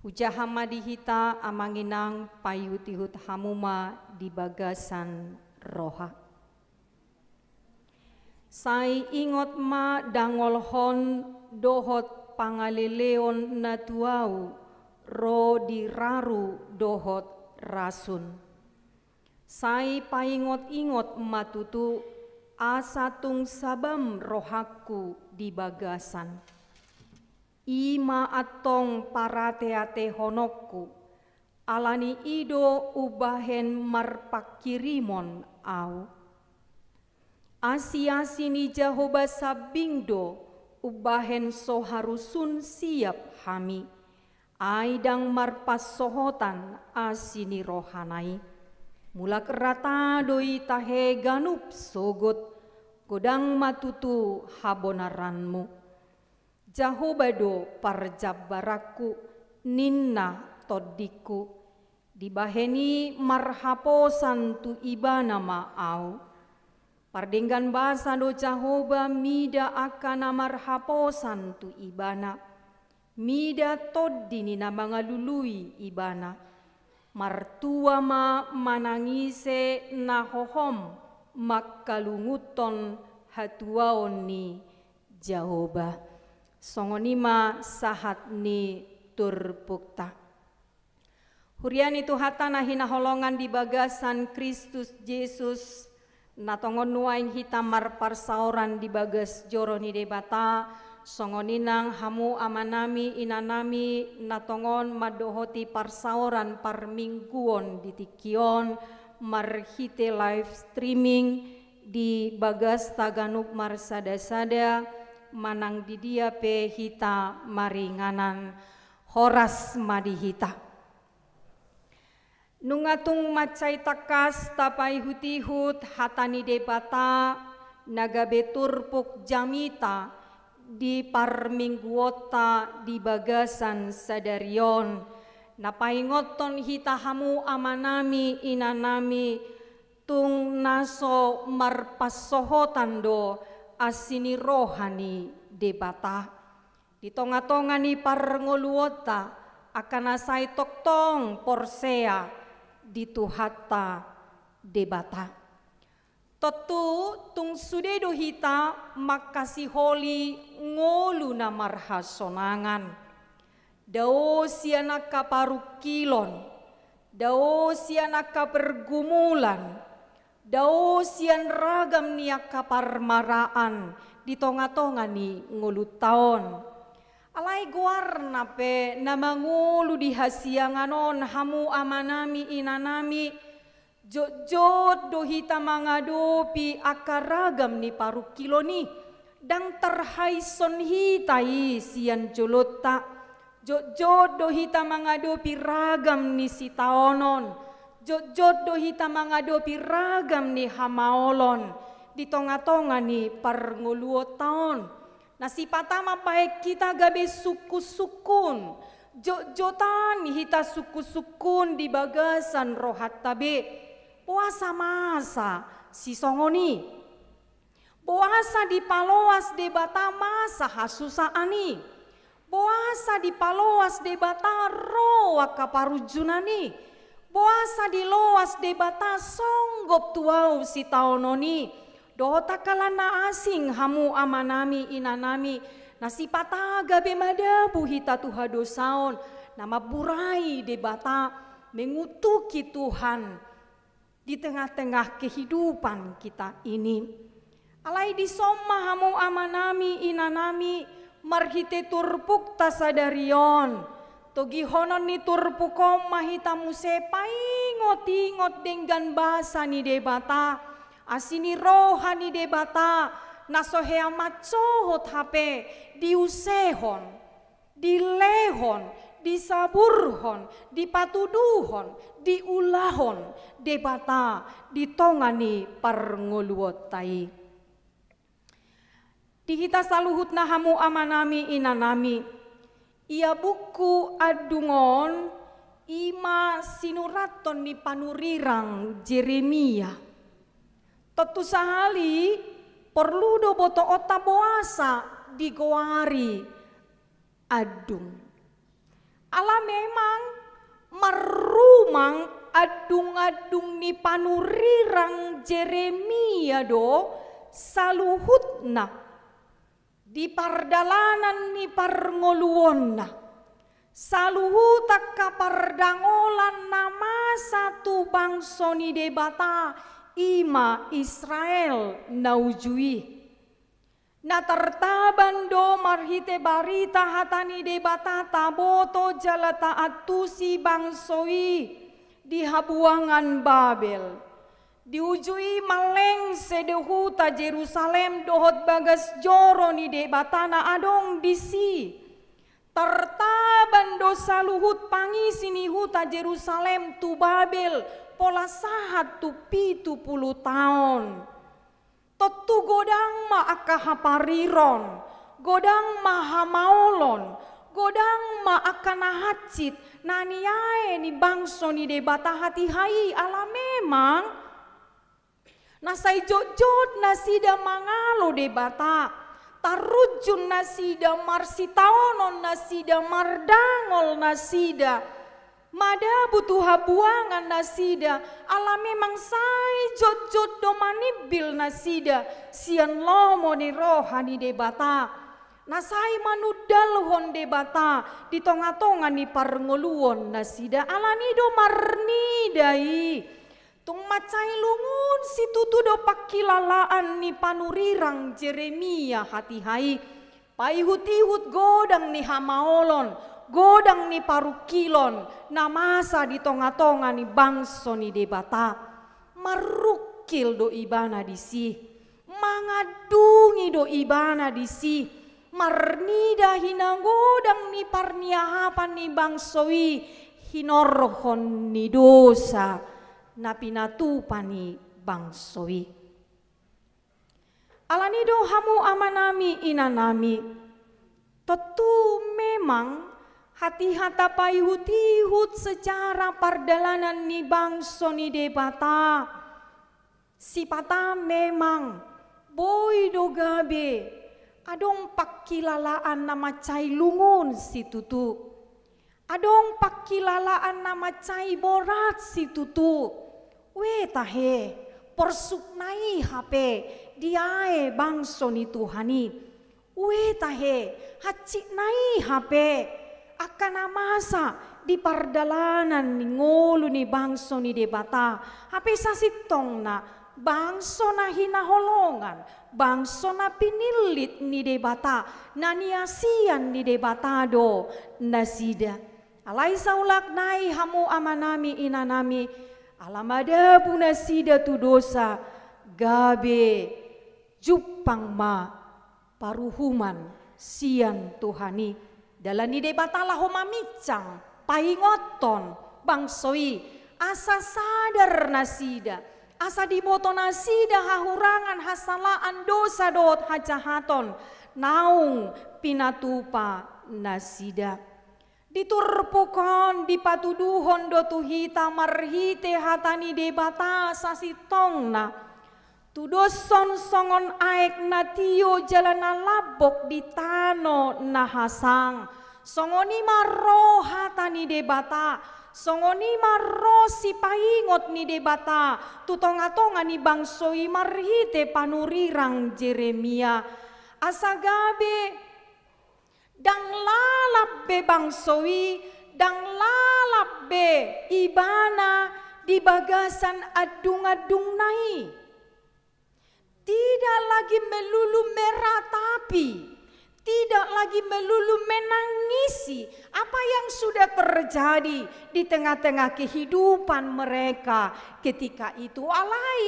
Hujahama dihita amanginang payutihut hamuma di bagasan roha. Sai ingot ma dangolhon dohot pangaleleon natuau ro diraru dohot rasun. Sai paingot-ingot matutu asatung sabam rohaku di bagasan. Ima atong parate-ate honokku alani ido ubahen marpakirimon au. Asi-asini Jehovah sabingdo ubahen soharusun siap hami. Aidang marpas sohotan asini rohanai. Mulak rata doi tahe ganup sogot godang matutu habonaranmu. Jahobado parjabaraku ninna todiku dibaheni marhaposan tu ibana maau. Pardenggan bahasa do Jahoba mida akana marhaposan tu ibana. Mida todini na mga lului ibana. Martua ma manangise nahohom makalunguton hatuaon ni Jahoba. Songonima sahat ni turpukta. Hurian itu hatana hinaholongan di bagasan Kristus Yesus. Natongon nuain hitam marparsauran di bagas joroni debata. Songoninang hamu amanami inanami natongon madohoti parsauran parmingguon di tikion marhite live streaming di bagas Taganuk marsada-sada manang di dia pe hita maringanan horas madihita. Nungatung macai takas tapai hutihut hatani debata nagabeturpuk jamita di parmingguota di bagasan sadarion napaingoton hitahamu amanami inanami tung naso marpasohotan do asini rohani debata di tonga-tonga ni parngoluota akan asai toktong porsea di tuhata debata. Totu tung sudedo hita makasi holi ngolu na marhasonangan. Dao siya kaparukilon, dao siya kapergumulan, dao siya ragam niya kaparmaraan di tonga-tonga ni ngulu taon. Alay guar na pe na mangulu di hasianganon hamu amanami inanami. Jot do hita mangadopi akaragam ni parukilo ni dang terhaison hitai sian jolota. Jot do hita mangadopi ragam ni sitaonon. Jot do hita mangadopi ragam ni hamaolon di tonga-tonga ni parnguluo taon. Nasi patama baik kita gabe suku-sukun. Jotan hita suku-sukun di bagasan rohat tabe. Puasa masa si songoni. Puasa di paloas debata masa hasusaani. Puasa di paloas debata roa kaparujunani. Puasa di loas debata songgop tuau si taononi. Dohota kalana asing hamu amanami inanami. Nasi pataga bemadabu hita tuhado saon. Nama burai debata mengutuki Tuhan di tengah-tengah kehidupan kita ini. Alai di soma hamu amanami inanami marhite turpuk tasadarion. Togi honon ni turpukom mahita musepai ngot-ngot dengan bahasa ni debata. Asini roha ni debata nasohea macohot hape diusehon, dilehon, disaburhon, dipatuduhon, diulahon, debata, ditongani parngoluotai. Dihita saluhut nahamu amanami inanami, ia buku adungon ima sinuraton ni panurirang Jeremia. Tentu sahali perlu do boto ota boasa digoari adung. Ala memang marumang adung-adung ni panurirang Jeremia do saluhutna di pardalanan ni parngoluonna. Saluhutak kapardangolan nama satu bangsa ni debata ima Israel naujui. Na tertaban do marhite barita hatani debata taboto jalata atusi bangsoi di habuangan Babel. Diujui maleng sedehuta Jerusalem dohot bagas joro ni debatana adong disi. Tertaban do saluhut pangisi ni huta Jerusalem tu Babel pola sahat tu 70 tahun. Totu godang ma akahapariron, godang ma hamaolon, godang ma akanahacit, naniae ni bangso ni debata hati hai ala memang. Nasai jojot nasida mangalo debata, tarujun nasida marsitaonon nasida mardangol nasida, mada butuh habuangan nasida, ala memang sai jojot do manibil nasida, sian lomo ni rohani debata, nasai manudal hon debata, di tonga-tonga ni parngoluon nasida, ala nido marnidai. Tung macai lungun si tutu do pakilalaan ni panurirang Jeremia hati hai. Paihut-ihut godang ni hamaolon, godang ni parukilon, namasa di tonga-tonga ni bangso ni debata. Marukil do ibana disi, mangadungi do ibana disi. Marnida hinanggodang ni parniahapan ni bangsoi, hinorhon ni dosa. Napinatupani bangsoi. Alanido hamu amanami inanami. Tentu memang hati-hata paihut-ihut secara pardalanan ni bangso ni debata. Sipata memang boy do gabe adong pakilalaan nama cai lungun si tutu. Adong pakilalaan nama cai borat si tutu. Tahe porsuknai hape diae bangso ni Tuhani. Tahe hacik nai hape akan amasa di pardalanan ni ngolu ni bangso ni debata. Hape sasitong na bangso na hinaholongan, bangso na pinilit ni debata, naniasian ni debata do nasida. Alai saulak nai hamu amanami inanami. Alamada puna sida tu dosa gabe jupang ma paruhuman sian Tuhani dalani debatalah homamicang paingoton bangsoi asa sadar nasida asa diboto nasida hahurangan hasalaan dosa dot hajahaton naung pinatupa nasida. Diturpukon dipatuduhon do tuhita marhite hatani debata sasitong na tudoson songon aek na tiyo jalana labok di tano na hasang songoni marro hatani debata songoni marro si paingot ni debata tutonga-tonga ni bangsoi marhite panurirang Jeremia asagabe dang lalap be bangsoi, dang lalap be ibana di bagasan adung-adung nai. Tidak lagi melulu meratapi, tidak lagi melulu menangisi apa yang sudah terjadi di tengah-tengah kehidupan mereka ketika itu. Alai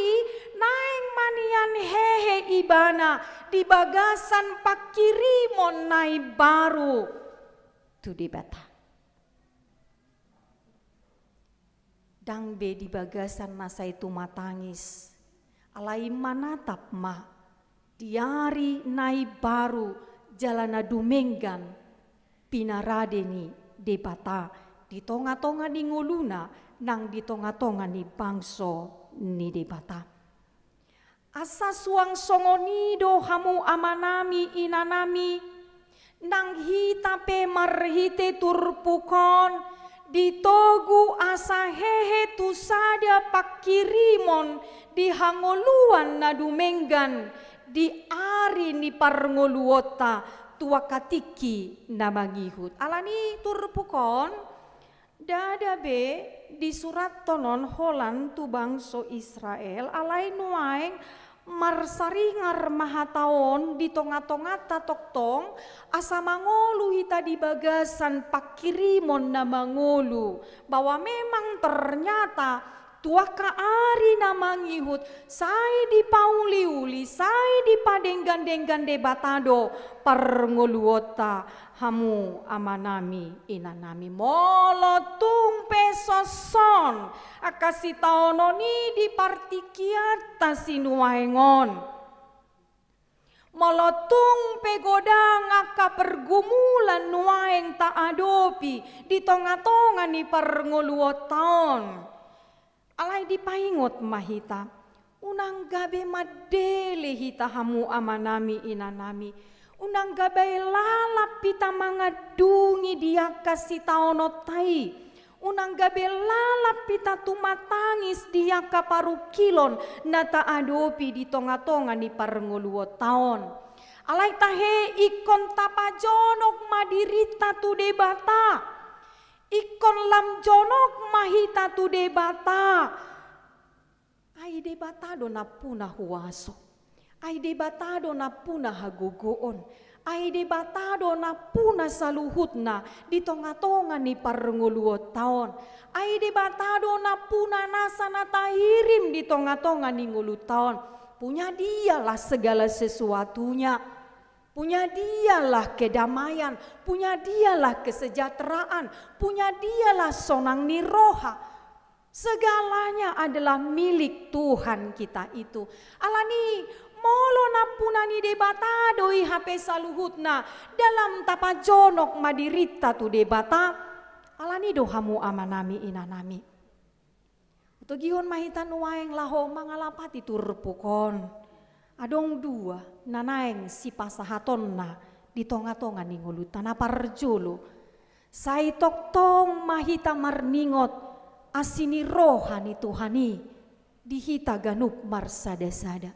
naeng manian hehe ibana di bagasan pakirimon nai baru tu di bata. Dang be di bagasan masa itu matangis. Alai manatap mah diari nai baru jalana dumenggan pinaradeni de bata di tonga-tonga di nguluna nang di tonga-tonga ni bangso ni de bata. Asa suang songonido hamu amanami inanami nang hita pe marhite turpukon ditogu asa hehe tu sada pakirimon di hangoluan na dumenggan di ari ni parngoluota tua katiki na mangihut. Alani turpukon dada be di surat tonon holan tu bangso Israel alai nuaeng marsaringar mahataon di tonga-tonga tatoktong asa mangolu hita di bagasan pakirimon na mangolu bahwa memang ternyata tua kaari na mangihut sai di pauliuli sai di padenggan-denggan de batado parngoluota hamu amanami inanami molotung pesoson akasi taononi di partikiata sinuaengon molotung pegodang aka pergumulan nuaeng ta adopi di tonga-tonga ni parngoluotaon alai dipaingot mahita unang gabe madele hita hamu amanami inanami unang gabe lalap pita mangadungi dia kasih taonotai unang gabe lalap pita tumatangis dia kaparukilon nata adopi di tonga-tonga ni parngoluo taon alai tahe ikon tapajonok madirita tu debata ikon lam jonok mahita tu debata ai debata do na puna huaso ai debata do na puna hagogoon ai debata do na puna saluhutna di tonga-tonga ni parngoluo taon ai debata do na puna nasa natahirim di tonga-tonga ni ngulu taon punya dialah segala sesuatunya. Punya dialah kedamaian, punya dialah kesejahteraan, punya dialah sonang niroha. Segalanya adalah milik Tuhan kita itu. Alani molo napunani debata doi HP saluhutna dalam tapajonok madirita tu debata. Alani dohamu amanami inanami. Utogion mahitan waeng laho mangalapati turpukon. Adong dua nanaeng si pasahaton na di tonga-tonga ni ngulutan aparjulu. Sai toktong mahita marningot asini rohani Tuhani dihita ganup marsada-sada.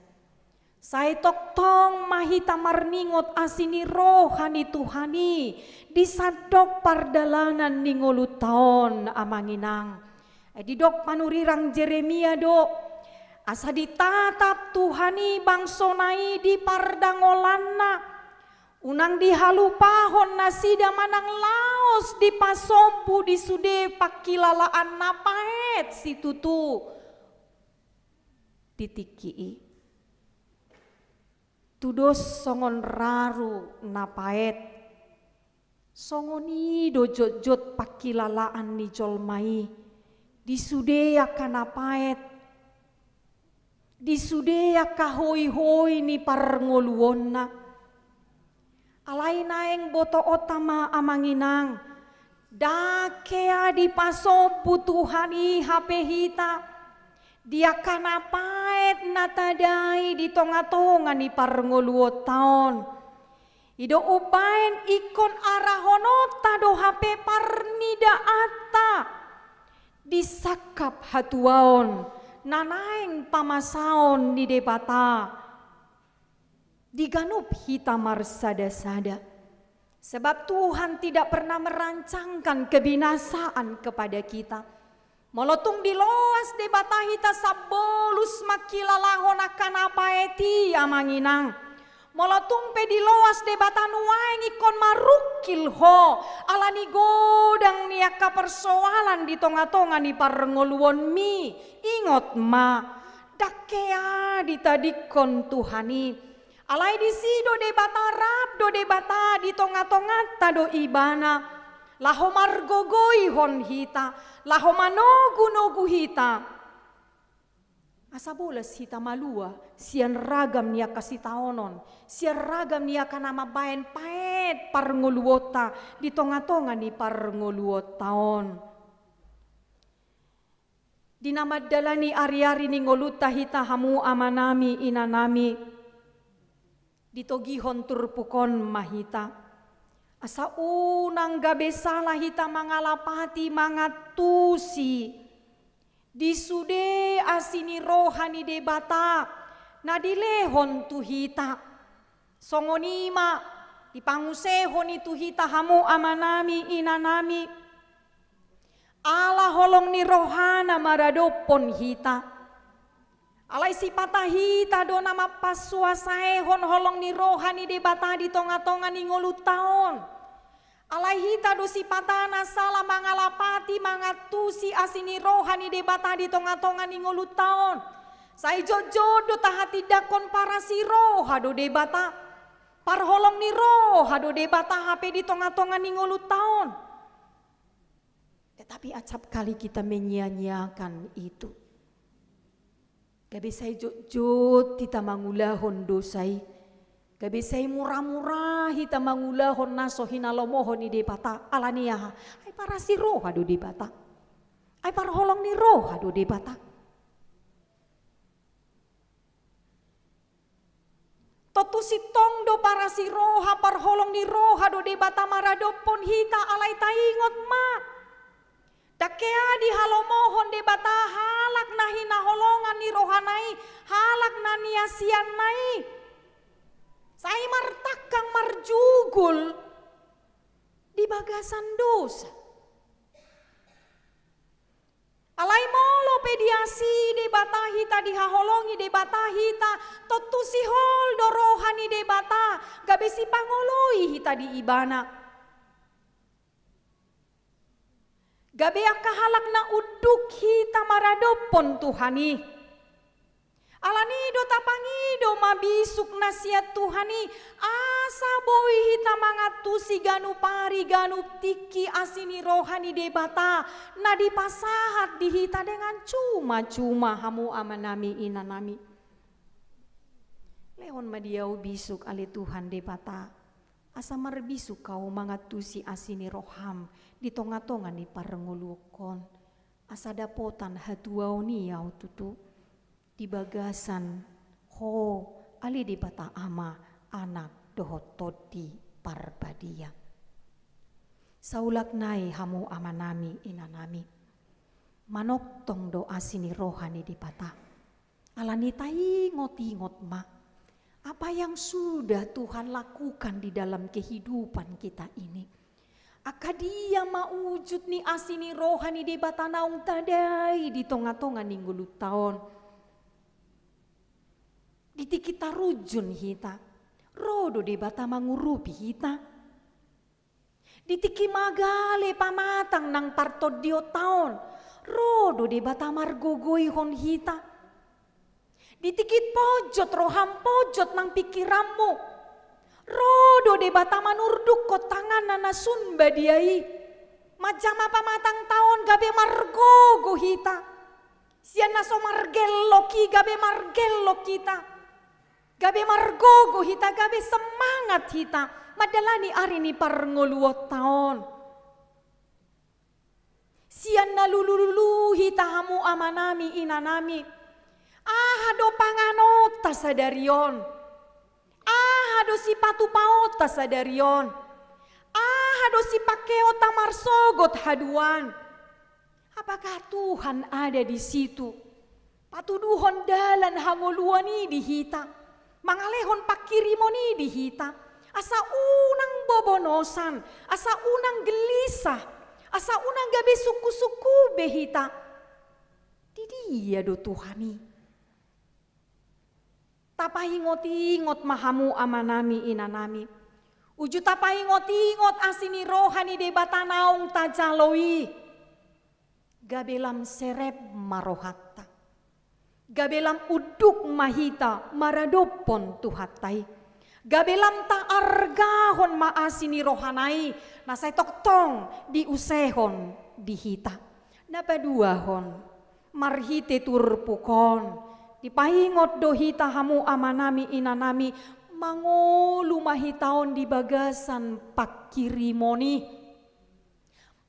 Sai toktong mahita marningot asini rohani Tuhani disadok pardalanan ni ngulutan amanginang. Di dok panurirang Jeremia do. Asa ditatap Tuhani bangsonai di pardangolanna unang dihalupahon nasida manang laos di pasompu di sude pakilalaan napaet si tutu ditikii tudos songon raru napaet songoni dojot-jot pakilalaan ni jolmai di sude akan napaet di sudea kahoi-hoi ni parngoluonna alai naeng boto otama amanginang dakea di pasompu Tuhani HP hita dia kanapaet natadai di tonga-tonga ni parngoluo taon ido upain ikon arahonota do HP parnida ata disakap hatuaon nanaeng pamasaon di debata diganup hita marsada-sada sebab Tuhan tidak pernah merancangkan kebinasaan kepada kita molotung di loas debata hita sabolus makilalahon akan apaeti amanginang molotung pe di loas debata nuaeng ikon marukil ho alani godang niaka persoalan di tonga-tonga ni parngoluon mi ingot ma dakea ditadikon Tuhani. Alai di sido de bata rap do de bata di tonga-tonga tado ibana. Laho margogoi hon hita, laho manogu-nogu hita. Asa bolas hita malua, sian ragam niya kasih taonon, sian ragam niya kanama bayan paet parngoluota di tonga-tonga ni parngoluot taon. Dinamadalani ari-ari ni ngoluta hita hamu amanami inanami. Ditogihon turpukon mahita. Asa unang gabi salah hita mangalapati mangatusi. Disude asini rohani de bata. Nadilehon tu hita. Songonima dipangusehon itu hita hamu amanami inanami. Ala holong ni rohana maradopon hita. Alai si patah hita do nama pasuasae hon holong ni rohani de bata di tonga-tonga ni ngolu taon. Alai hita do si patah nasala mangalapati mangatusi asini rohani de bata di tonga-tonga ni ngolu taon. Sai jojo tahati dakon para si roha do de bata. Par holong ni roha do de bata hape di tonga-tonga ni ngolu taon. Tetapi acap kali kita menyia-nyiakan itu. Gabi say jod kita mangulahon dosay. Gabi say murah-murah kita mangulahon naso hinalomohon ni debata alaniya. Ay para si roha do debata. Ay para holong ni roha do debata. Totu si tong do para si roha par holong ni roha do debata maradopon hita alay taingot ma. Dakea di halomohon de bata halak na hinaholongan ni rohanai, halak na niasian nai. Sai martakang marjugul di bagasan dosa. Alai molo pediasi de bata hita di haholongi de bata hita, totu si hol do rohani de bata, gabe si pangoloi hita di ibana. Gabe akahalak na uduk hita maradopon Tuhani. Alanido tapangido mabisuk nasiat Tuhani. Asa boy hita mangatusi ganu pari ganu tiki asini rohani debata. Na dipasahat di hita dengan cuma-cuma hamu amanami inanami. Lehon madiau bisuk ali Tuhan debata. Asa marbisuk kau mangatusi asini roham di tonga-tonga ni parengulukon. Asa dapotan hatuau niau tutu di bagasan ho ali di bata ama anak dohotodi parbadia. Saulak nai hamu amanami inanami. Manok tong do asini rohani di bata. Alani taingot-ingot ma. Apa yang sudah Tuhan lakukan di dalam kehidupan kita ini. Akadia maujud ni asini rohani de batanaung tadai di tonga-tonga ninggulu taon. Diti kita rujun hita. Rodo de bata mangurupi hita. Diti kimagale pamatang nang partodio taon. Rodo de bata margogoi hon hita. Ditikit pojot roham pojot nang pikiranmu. Rodo de bata manurduk ko tangan nanasun badiai. Macam apa matang taon gabe margogo hita. Sian naso margello ki gabe margello kita. Gabe margogo hita gabe semangat hita. Madalani ari ni parngoluot taon. Sian nalululu hita hamu amanami inanami. Ahado panganota sadarion. Ahado si patu paota sadarion. Ahado si pakeota marsogot haduan. Apakah Tuhan ada di situ? Patuduhon dalan hangoluani dihita. Mangalehon pakirimoni dihita. Asa unang bobonosan. Asa unang gelisah. Asa unang gabe suku-suku behita. Didia do Tuhani. Tapahingot-ingot mahamu amanami inanami. Uju tapahingot-ingot asini rohani de batanaung tajaloi. Gabelam serep marohatta. Gabelam uduk mahita maradopon tuhatai. Gabelam ta argahon maasini rohanai. Nasay toktong di usehon dihita. Napaduahon marhite turpukon. Dipahingot dohita hamu amanami inanami. Mangolu mahitaon di bagasan pakirimoni.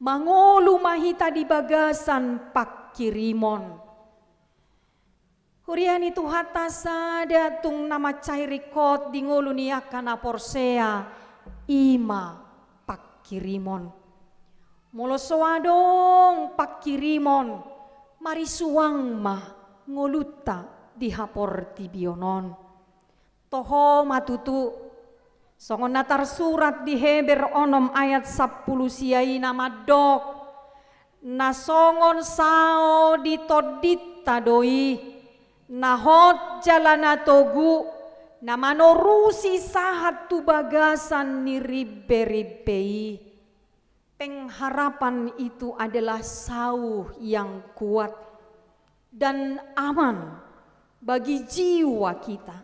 Mangolu mahita di bagasan pakirimon. Huriani tuhata sada tung nama cairikot di ngolu niakana porsea ima pakirimon. Molosoadong pakirimon marisuang ma ngoluta di hapor tibionon. Toho matutu songon natar surat di Heber onom ayat 10 siai nama dok. Nasongon sao di todita doi. Nahot jalana togu namanorusi sahat tu bagasan ni ribe-ribei. Pengharapan itu adalah sauh yang kuat dan aman bagi jiwa kita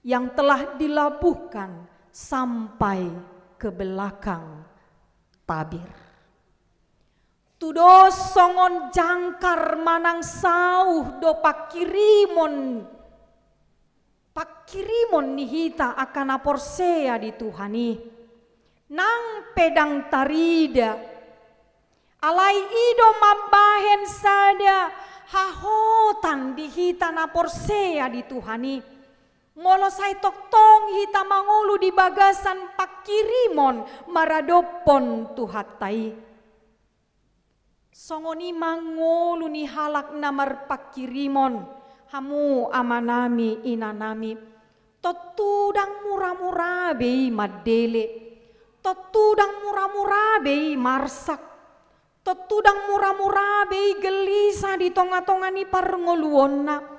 yang telah dilabuhkan sampai ke belakang tabir. Tudo songon jangkar manang sauh do pakirimon nihita akan aporsea di Tuhani. Nang pedang tarida alai ido mabahen sada hahotan dihita naporsea di Tuhani. Molo say toktong hita mangulu di bagasan pakirimon maradopon tuhatai. Songoni mangolu ni halak namar pakirimon hamu amanami inanami. Totudang murah-murah bei madele. Totudang murah-murah bei marsak. Totudang murah-murah bei gelisah di tonga-tonga ni parngoluonna.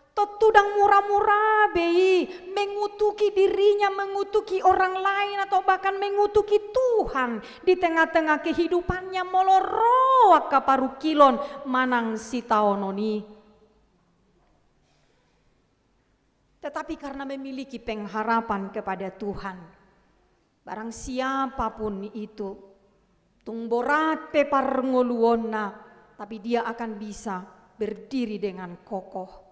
Totudang murah-murah bei mengutuki dirinya, mengutuki orang lain atau bahkan mengutuki Tuhan di tengah-tengah kehidupannya moloroak kaparukilon manang sitaononi. Tetapi karena memiliki pengharapan kepada Tuhan, barang siapapun itu tungborat peparngoluonna, tapi dia akan bisa berdiri dengan kokoh.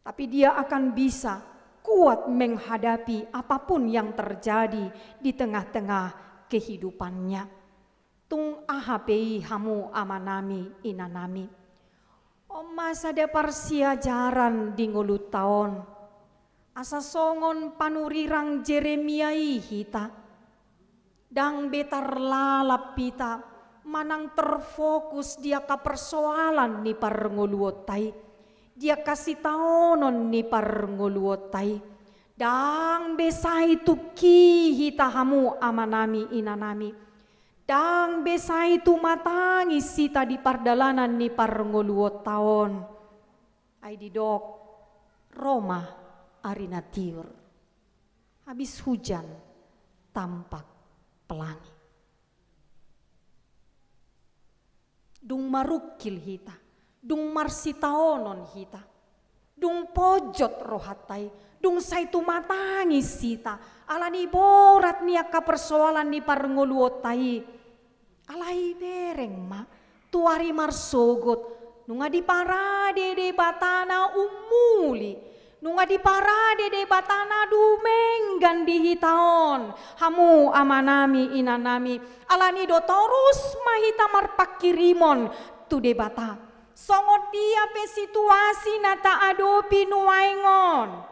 Tapi dia akan bisa kuat menghadapi apapun yang terjadi di tengah-tengah kehidupannya. Tung ahapei hamu amanami inanami. Masa ada parsiajaran di ngulu taon. Asa songon panurirang Jeremiai hita. Dang betar lalap pita. Manang terfokus dia ka persoalan ni parnguluotai. Dia kasih taonon ni parnguluotai. Dang besai tuki hita hamu amanami inanami. Dang besai tu matangi sita di pardalanan ni parnguluotaon. Ay didok Roma arinatiur. Habis hujan tampak pelangi. Dung marukil hita. Dung marsitaonon hita, dung pojot rohatai, dung saitu matangi sita, alani borat niaka persoalan ni parngoluotai, alai bereng ma, tuari marsogot, nunga di parade de batana umuli, nunga di parade de batana dumenggan di hitaon, hamu amanami inanami, alani do torus mahita marpakirimon tu de bata. Songot dia pe situasi nata adopi nuaingon.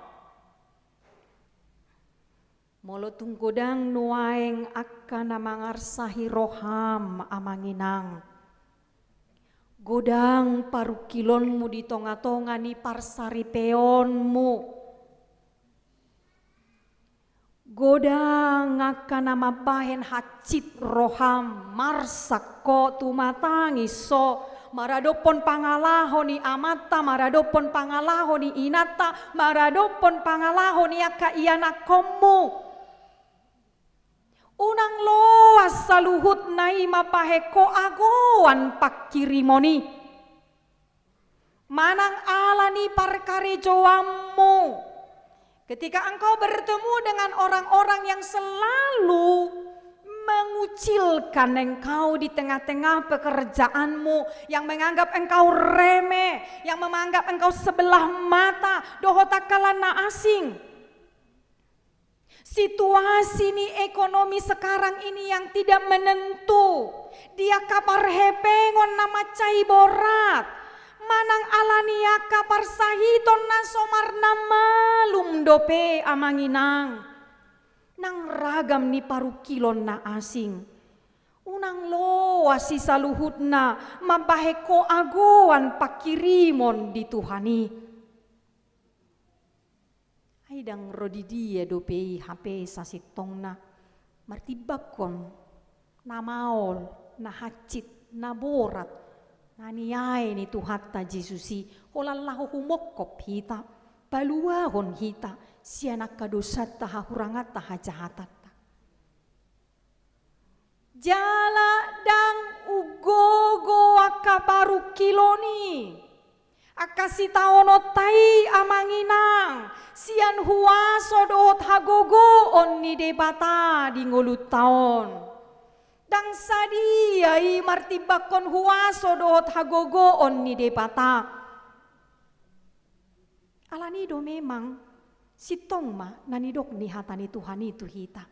Molo tunggodang nuaing akan mangarsahi roham amanginang. Godang parukilonmu di tonga-tonga ni parsaripeonmu. Godang akan mabahen hacit roham marsak ko tumatangi so. Maradopon pangalaho ni amata, maradopon pangalaho ni inata, maradopon pangalaho ni aka iana komu. Unang loas saluhut nai mapaheko agoan pakirimoni. manang alani parkarejoammu. Ketika engkau bertemu dengan orang-orang yang selalu mengucilkan engkau di tengah-tengah pekerjaanmu, yang menganggap engkau remeh, yang menganggap engkau sebelah mata, dohotakalana asing. Situasi ni ekonomi sekarang ini yang tidak menentu, dia kapar hepengon nama cai borat, manang alania kapar sahiton na somar namalum dope amanginang. Nang ragam ni parukilon na asing, unang loa si saluhut na mabaheko agoan pakirimon di Tuhani. Aidang rodidia dopei HP sasitong na martibakon na maol na hacit na borat na niyay ni Tuhatta Jesusi holallahu humokop hita baluahon hita siya nakadosat taha hurangat taha jahatat. Jala dang ugogo akabaru kiloni akasitaono tai amanginang sian huaso dohot hagogo on ni debata di ngulut taon. Dang sadiai martibakon huaso dohot hagogo on ni debata. Alanido memang sitong ma nanidok ni hatani Tuhan itu hita.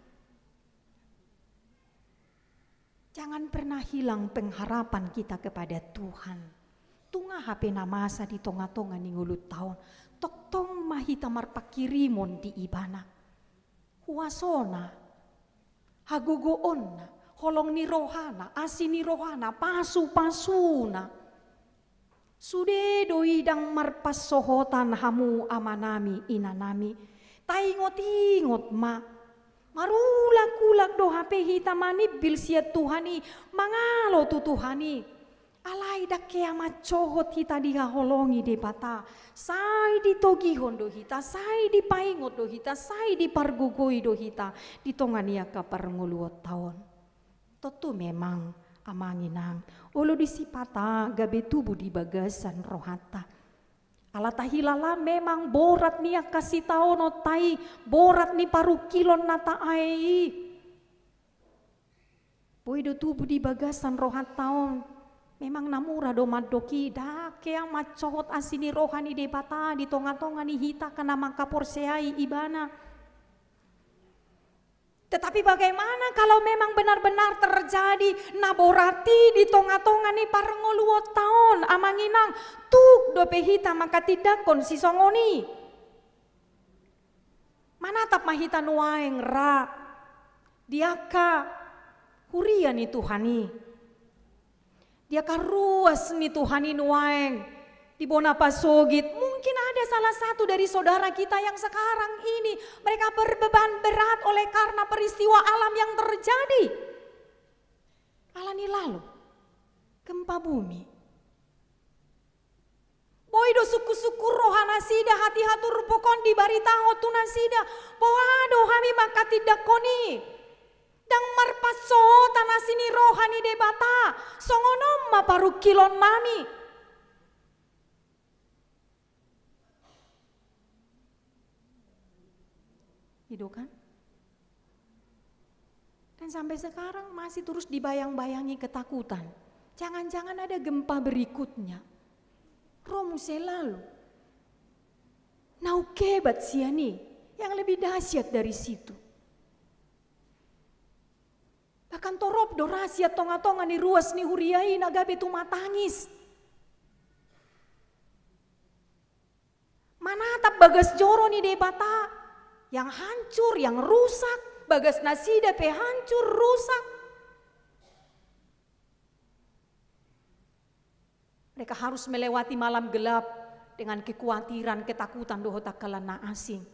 Jangan pernah hilang pengharapan kita kepada Tuhan. Tunga hape namasa di tonga-tonga ni ngulut tahun. Toktong mahita marpakirimon di ibana. Huasona, hagugoonna, holong ni rohana, asin ni rohana, pasu-pasuna. Sude doidang marpasohotan hamu amanami inanami. Taingot-ingot ma. Marulak-ulak do hape hita manibil siya Tuhani. Mangalo tu Tuhani. Alay da kaya macohot hita dihaholongi de bata. Say di togihon do hita. Say di paingot do hita. Say di pargugoi do hita. Di tongania ka parnguluot taon. Toto memang amanginang. Olo disipata gabe tubuh di bagasan rohata. Alata hilala memang borat niya kasih tao no tai. Borat ni parukilon nata ai. Boido tubuh di bagasan rohat taon. Memang namura do madoki da kaya macohot asini rohani debata di tonga-tonga ni hita kana makaporseai ibana. Tetapi bagaimana kalau memang benar-benar terjadi naborati di tonga-tonga ni parngoluot taon amanginang tuk dope hita maka tidak si songoni. Manatap mahita nuaeng ra diaka hurian ni Tuhani. Diaka ruas ni Tuhani nuaeng di bona pasogit. Mungkin ada salah satu dari saudara kita yang sekarang ini mereka berbeban berat oleh karena peristiwa alam yang terjadi. Alani lalu gempa bumi. Boido suku-suku rohana sida hati-hatur pokon di baritaho tunasida. Boado hami maka tidak koni. Dang marpaso tanasini rohani debata. Songonom maparu kilon nami. Itu kan? Dan sampai sekarang masih terus dibayang-bayangi ketakutan. Jangan-jangan ada gempa berikutnya. Romu selalu. Naukebat siani yang lebih dahsyat dari situ. Bahkan torop dorasia tonga-tonga ni ruas ni huriai nagabe tu matangis. Manatap bagas joro ni debata. Yang hancur, yang rusak, bagas nasida pe hancur, rusak. Mereka harus melewati malam gelap dengan kekhawatiran, ketakutan dohotakalana asing.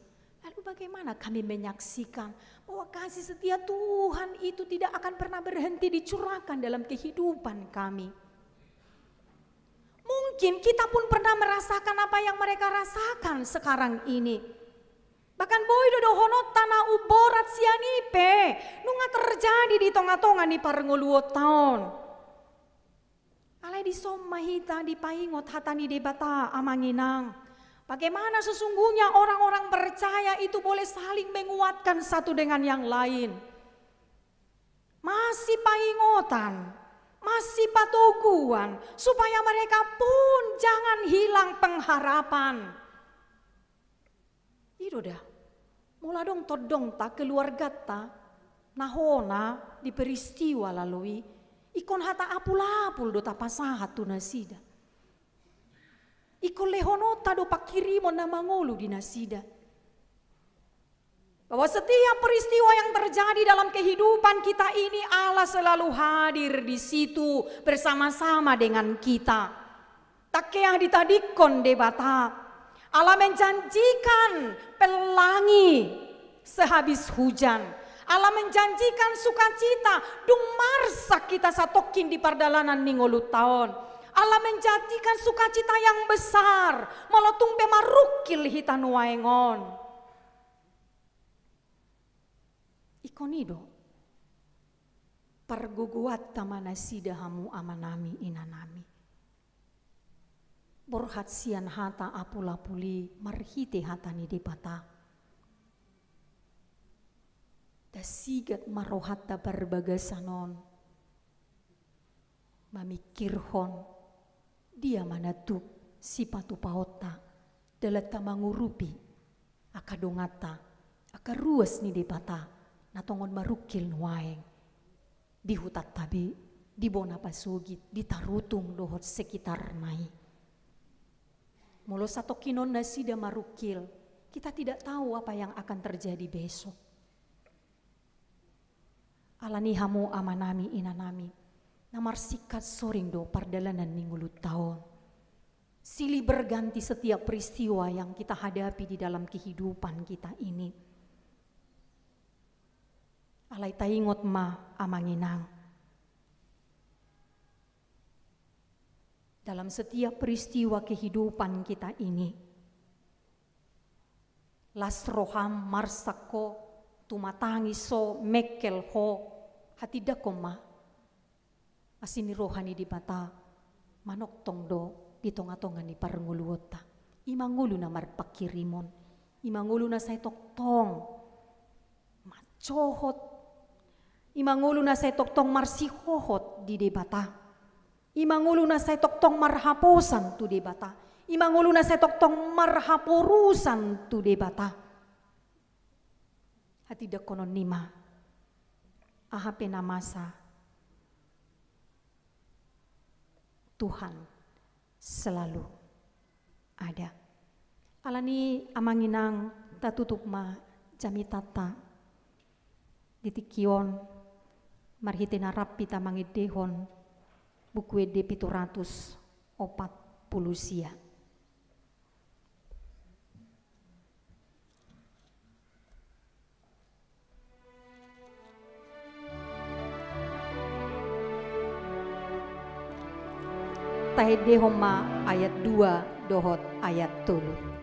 Lalu bagaimana kami menyaksikan bahwa kasih setia Tuhan itu tidak akan pernah berhenti dicurahkan dalam kehidupan kami. Mungkin kita pun pernah merasakan apa yang mereka rasakan sekarang ini. Bahkan boido dohonot tanah uborat sianipe nunga terjadi di tonga-tonga ni parngoluot taon. Alai Alai di somma hita di paingot hatani debata amanginang. Bagaimana sesungguhnya orang-orang percaya itu boleh saling menguatkan satu dengan yang lain. Masih paingotan, masih patuguan, supaya mereka pun jangan hilang pengharapan. Itu dah, mula dong todong ta keluarga ta, nahona di peristiwa lalui, ikon hata apul-apul do tapasahat tu nasida. Ikon lehonota do pakirimon na mangulu di nasida. Bahwa setiap peristiwa yang terjadi dalam kehidupan kita ini Allah selalu hadir di situ bersama-sama dengan kita. Takeah ditadikon debata. Allah menjanjikan pelangi sehabis hujan. Allah menjanjikan sukacita dung marsak kita satokin di pardalanan ningolu tahun. Allah menjanjikan sukacita yang besar molotung bemarukil hitan waengon. Ikonido parguguat tamana sida hamu amanami inanami. Borhat sian hata apulapuli marhite hatani depata. Dasigat marohata barbagasanon. Mamikirhon dia manatu sipatu paota dalata mangurupi akadongata akaruas ni depata. Natongon marukil nuaeng di hutat tabi di bona pasugit di tarutung dohot sekitar nai. Molo satu kinon nasida marukil, kita tidak tahu apa yang akan terjadi besok. Alani hamu amanami inanami, namar sikat soring do pardalanan ningulut tahun. Silih berganti setiap peristiwa yang kita hadapi di dalam kehidupan kita ini. Alai taingot ma amanginang. Dalam setiap peristiwa kehidupan kita ini, lasroham marsako tumatangi so mekel ho hati dakoma asini rohani di bata manok tongdo di tonga-tonga ni paranguluota imangulu na marpakirimon imangulu na say toktong macohot imangulu na say toktong marsihohot di debata. Imangulu na say toktong marhaposan tu debata. Imangulu na say toktong marhaporusan tu debata. Hati dakonon nima. Ahape namasa. Tuhan selalu ada. Alani amanginang tatutup ma jamitata ditikion marhitina rapi tamangidehon buku ede 740 sia. Tahedehoma ayat 2 dohot ayat 3.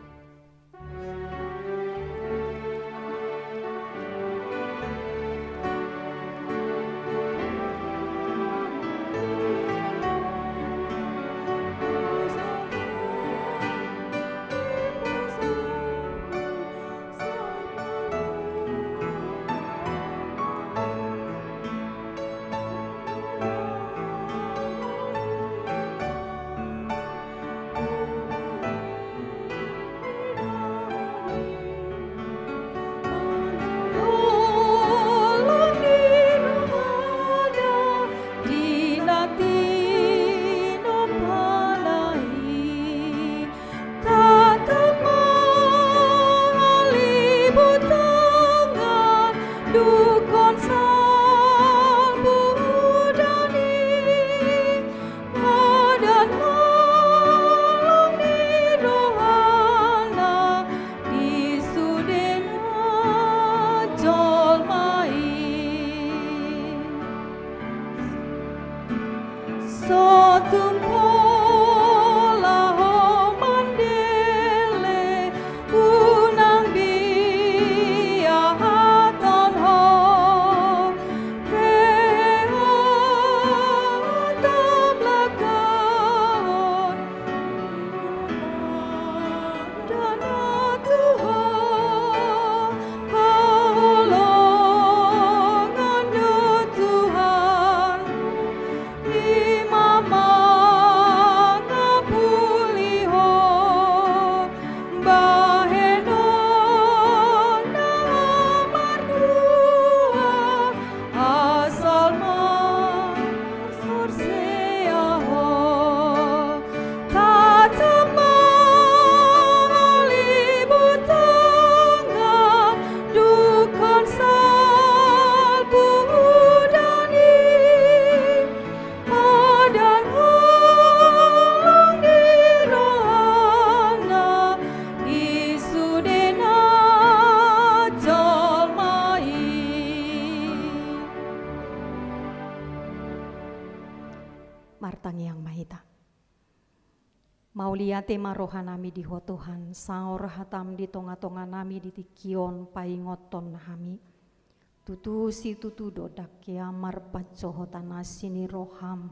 Maulia tema rohanami di ho Tuhan, saor hatam di tonga-tonga nami di tikion paingoton hami. Tutu si tutu dodak ya marpaco hotanasini roham,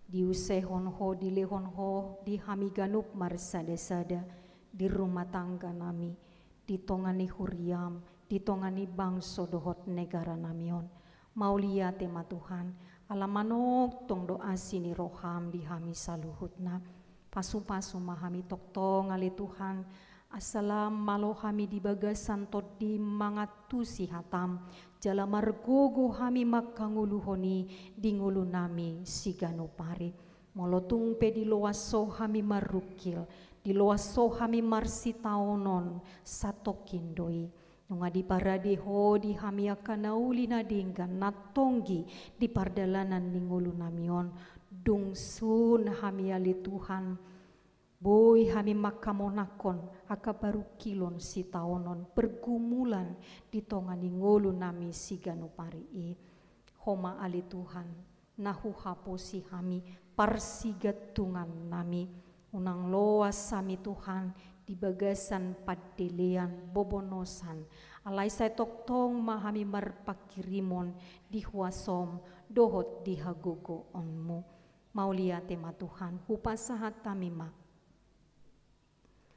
diusehon ho di lehon ho di hami ganup marsada-sada di rumah tangga nami, di tongani huriam, di tongani bangso dohot negara namion. Maulia tema Tuhan, alamanok tong doa sini roham di hami saluhutna. Pasu-pasu mahami toktong ali Tuhan, asalam malo hami di bagasan todi mangatusi hatam, jala margogo hami makanguluhoni di ngulu nami sigano pari. Molotung pe di loaso hami marukil, di loaso hami marsitaonon satokindoi. Nunga di paradeho di hami akan nauli nadinggan natonggi di pardalanan di ngulu namion. Dungsun hami ali Tuhan, boy hami makamonakon aka baru kilon si taonon pergumulan di tongani ngolu nami siganu pari homa ali Tuhan, nahu haposi hami parsigatungan nami, unang loas sami Tuhan di bagasan padelean bobonosan, alai saya toktong mahami marpakirimon di huasom dohot di hagogo onmu. Maulia tema Tuhan, hupasahat tamima.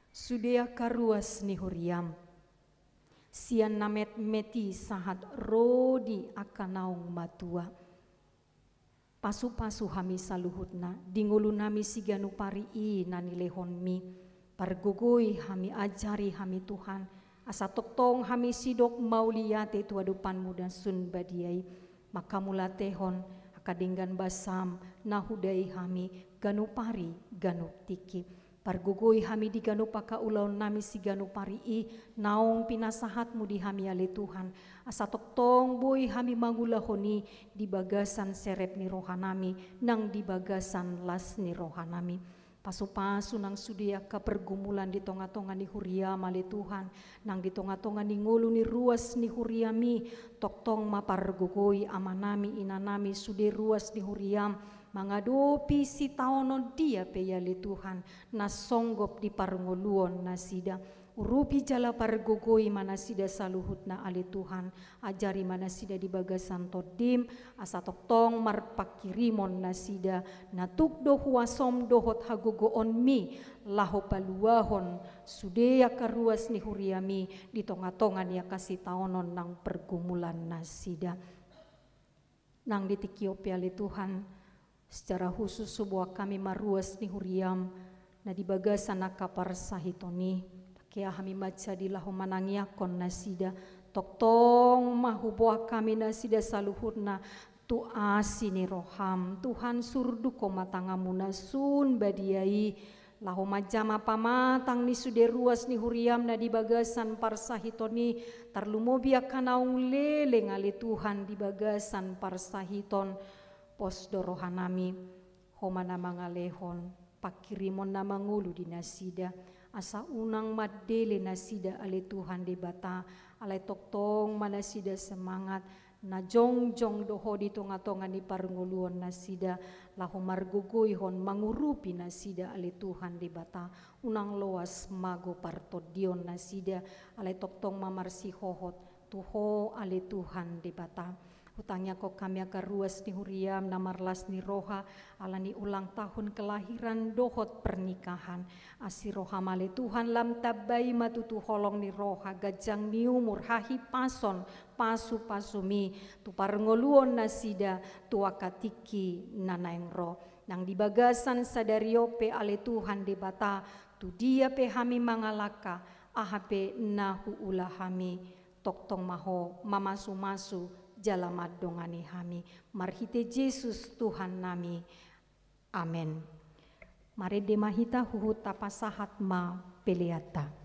Sudea karuas ni huriam, sian namet meti sahat rodi akanaung matua. Pasu-pasu hami saluhutna, dingulu nami siganu pari nani lehon mi. Pargugui hami ajari hami Tuhan, asa toktong hami sidok maulia te tuadupan muda sun badiai. Maka mula tehon, kadinggan basam nahudai hami ganu pari ganu tiki pargugoi hami di ganu paka ulaun nami si ganu pari naong pinasahatmu di hami ale Tuhan, asa toktong boy hami mangulahoni di bagasan serep ni rohanami nang di bagasan las ni rohanami. Pasu-pasu nang sudia ka pergumulan di tonga-tonga ni huriam ale Tuhan, nang di tonga-tonga ni ngulu ni ruas ni huriami, toktong mapargugoi amanami inanami sude ruas ni huriam, mangadopi si taono dia peyale Tuhan, nasonggop di parngoluon nasida. Urupi jala pargogoi manasida saluhutna ali Tuhan, ajari manasida di bagasan todim, asa toktong marpakirimon nasida, natuk do huasom dohot hagogo on mi, laho paluahon, sudea karuas ni huriami, di tonga-tongan ya kasih taonon nang pergumulan nasida. Nang ditikiopi ali Tuhan, secara khusus sebuah kami maruas ni huriam, na di bagasan nakapar sahitoni, kaya kami maca di lahu manangiakon nasida, toktong mahuboa kami nasida saluhurna tu asini roham, Tuhan surdu komatangamu nasun badiai, lahu majama pamatang ni sude ruas ni huriam na di bagasan parsahitoni, tarlumobia kanaung leleng ali Tuhan di bagasan parsahiton, pos dorohanami, homana mangalehon, pakirimon na mangulu di nasida, asa unang madele nasida ale Tuhan di bata, alai toktong manasida semangat, na jongjong doho di tonga-tonga ni parnguluan nasida, lahu margugui hon mangurupi nasida ale Tuhan di bata, unang loas mago partodion nasida, alai toktong mamarsi hohot, tuho ale Tuhan di bata. Hutangnya kok kami akan ruas ni huriam namarlas ni roha alani ulang tahun kelahiran dohot pernikahan asi roha male Tuhan lam tabai matutu holong ni roha gajang ni umur hahi pason pasu pasumi tu parngoluon nasida tua katiki nanaeng ro nang di bagasan sadario pe ale Tuhan di bata tu dia pe hami mangalaka ahape nahu ulahami toktong maho mamasu-masu jalamat dongani hami, marhite Yesus Tuhan nami, amen. Mari demahita huhut tapasahat ma peliata.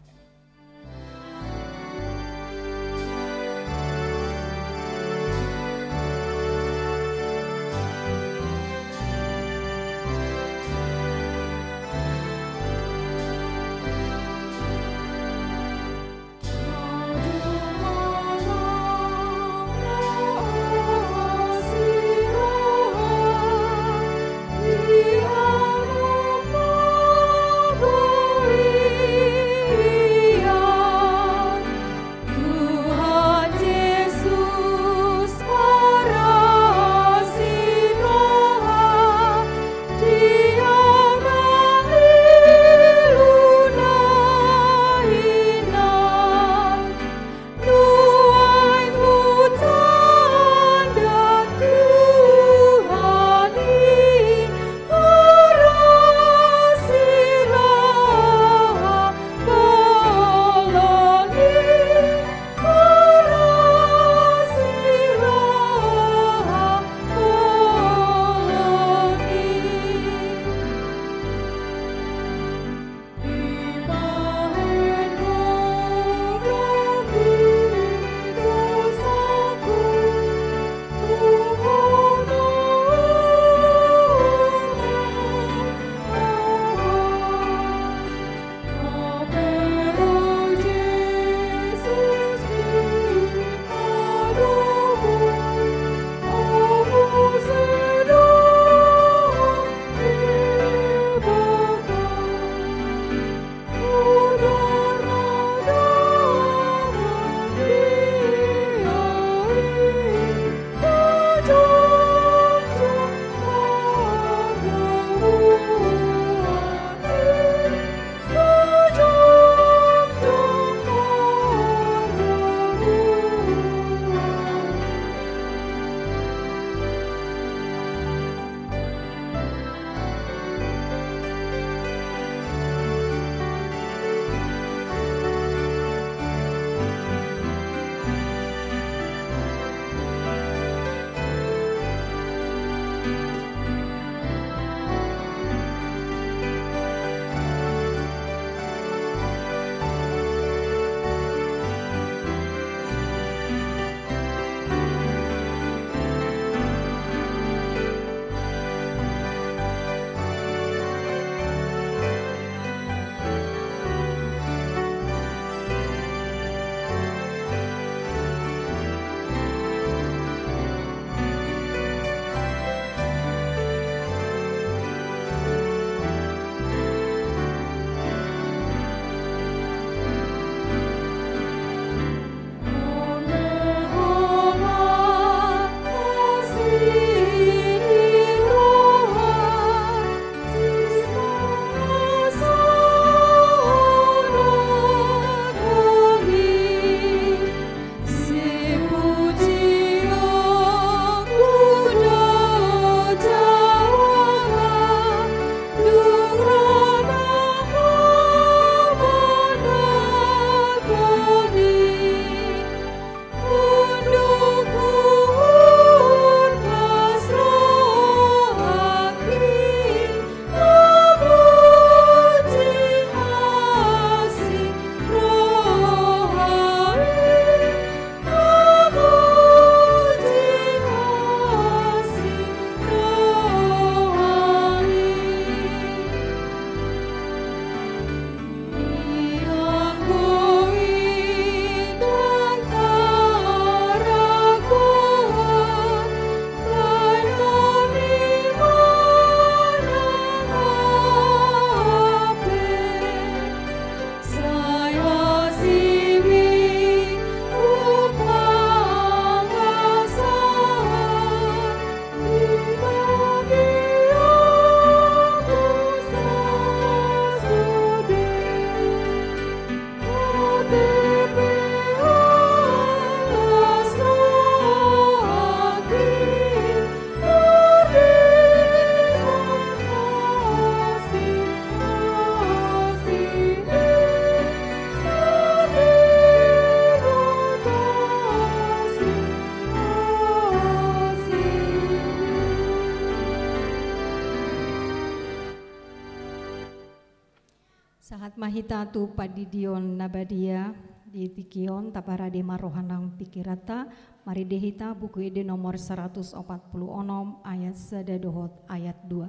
Sahat mahita tu padidion nabadia di tikion taparade marohanang pikirata mari dehita buku ide nomor 146 ayat 1 dohot ayat 2.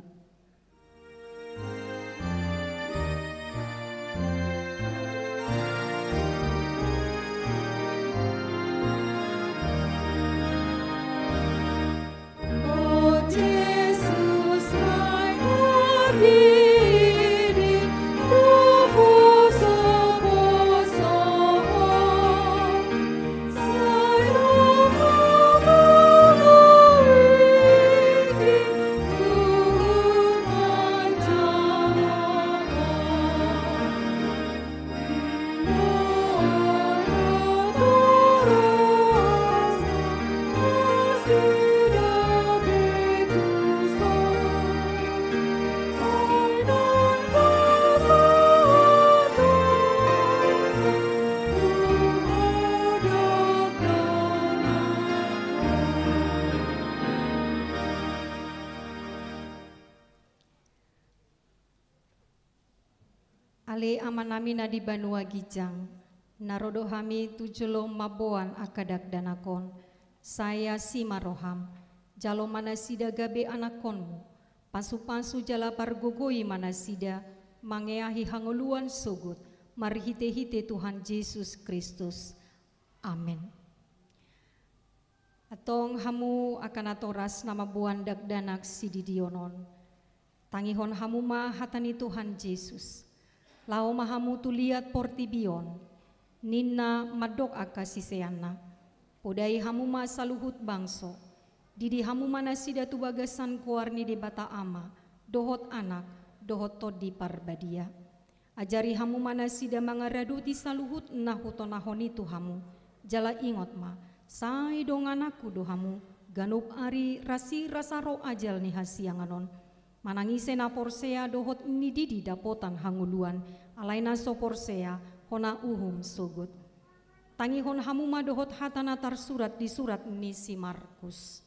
Ale amanami na di Banua Gijang, narodo hami tujulo maboan akadak danakon, saya si maroham, jalo manasida gabe anakonmu, pasu-pasu jala pargogoi manasida, mangeahi hangoluan sugut, marhite-hite Tuhan Yesus Kristus. Amin. Atong hamu akan atoras nama buan dagdanak sididionon, tangihon hamu ma hatani Tuhan Yesus. Lao mahamu tuliat portibion, nina madok akasiseana, podai hamuma saluhut bangso, didi hamuma nasida tu bagasan kuarni di bata ama, dohot anak, dohot todi parbadia. Ajari hamuma nasida mangaraduti saluhut nahutonahoni tu hamu, jala ingot ma, sai dong anakku dohamu, ganup ari rasi rasaro ajal ni hasianganon. Manangise na porsea dohot ni didi dapotan hanguluan, alaina so porsea hona uhum sugut. Tangihon hamuma dohot hatana tarsurat di surat ni si Markus.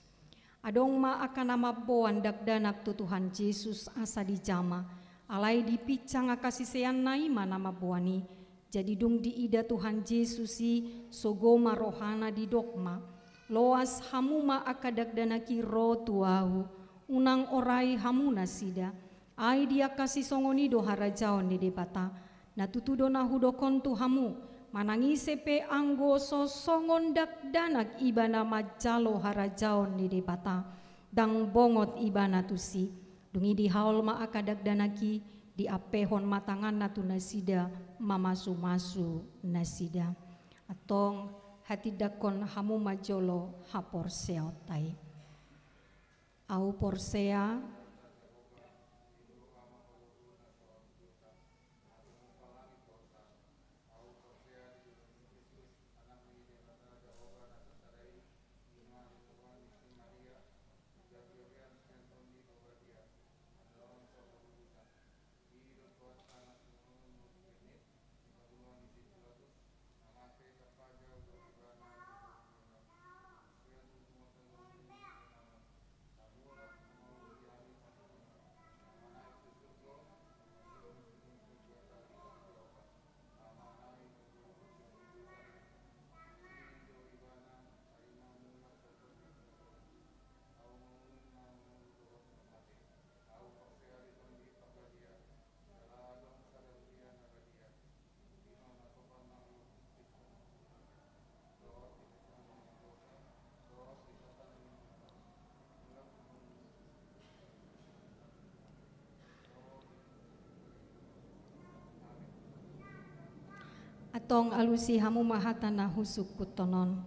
Adong ma akan nama boan dagdanak tu Tuhan Yesus asa di jama, alai di picang akasisean naima nama boani, jadi dung di ida Tuhan Yesusi sogoma rohana di dogma, loas hamuma akadagdanaki ro tuahu, unang orai hamuna sida, ai dia kasih songoni do harajaon di debata, natutudo na hudokon tu hamu, manangise pe anggo sosongon dakdanak ibana majalo harajaon di debata, dang bongot ibana tusi, dungi di haul ma akadagdanaki, di apehon matangan natu nasida, mamasu-masu nasida, atong hati dakon hamu majolo hapor seotai. Au porsea atong alusi hamu mahatana husuk kutonon.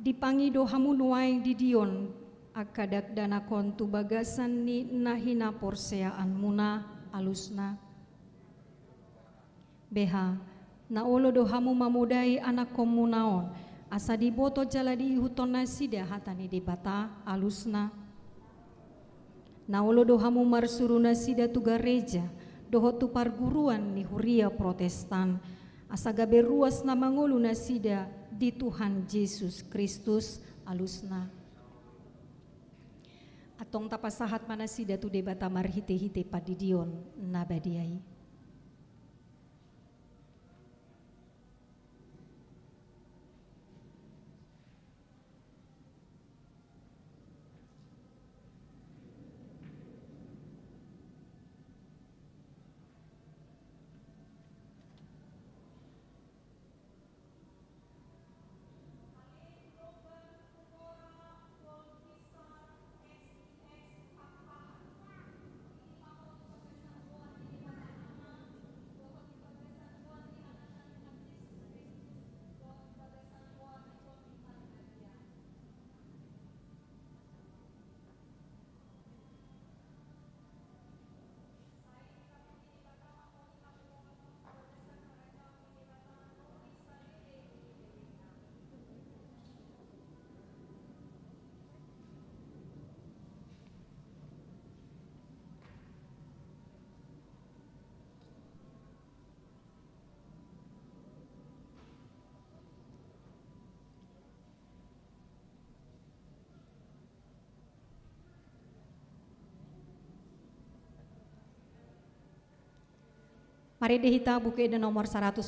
Dipangido hamu nuai didion akadak danakon tu bagasan ni nahina porseaan muna alusna. Beha, naolo do hamu mamudai anak komunaon, asa diboto jala di huton nasida hatani di bata alusna. Naolo do hamu marsuru nasida tu gareja, doho tu parguruan ni huria protestan, asa gabe ruas na mangulu nasida di Tuhan Yesus Kristus alusna. Atong tapasahat manasida tu debata marhite-hite padidion nabadiai. Mari dehita buku ede nomor 145.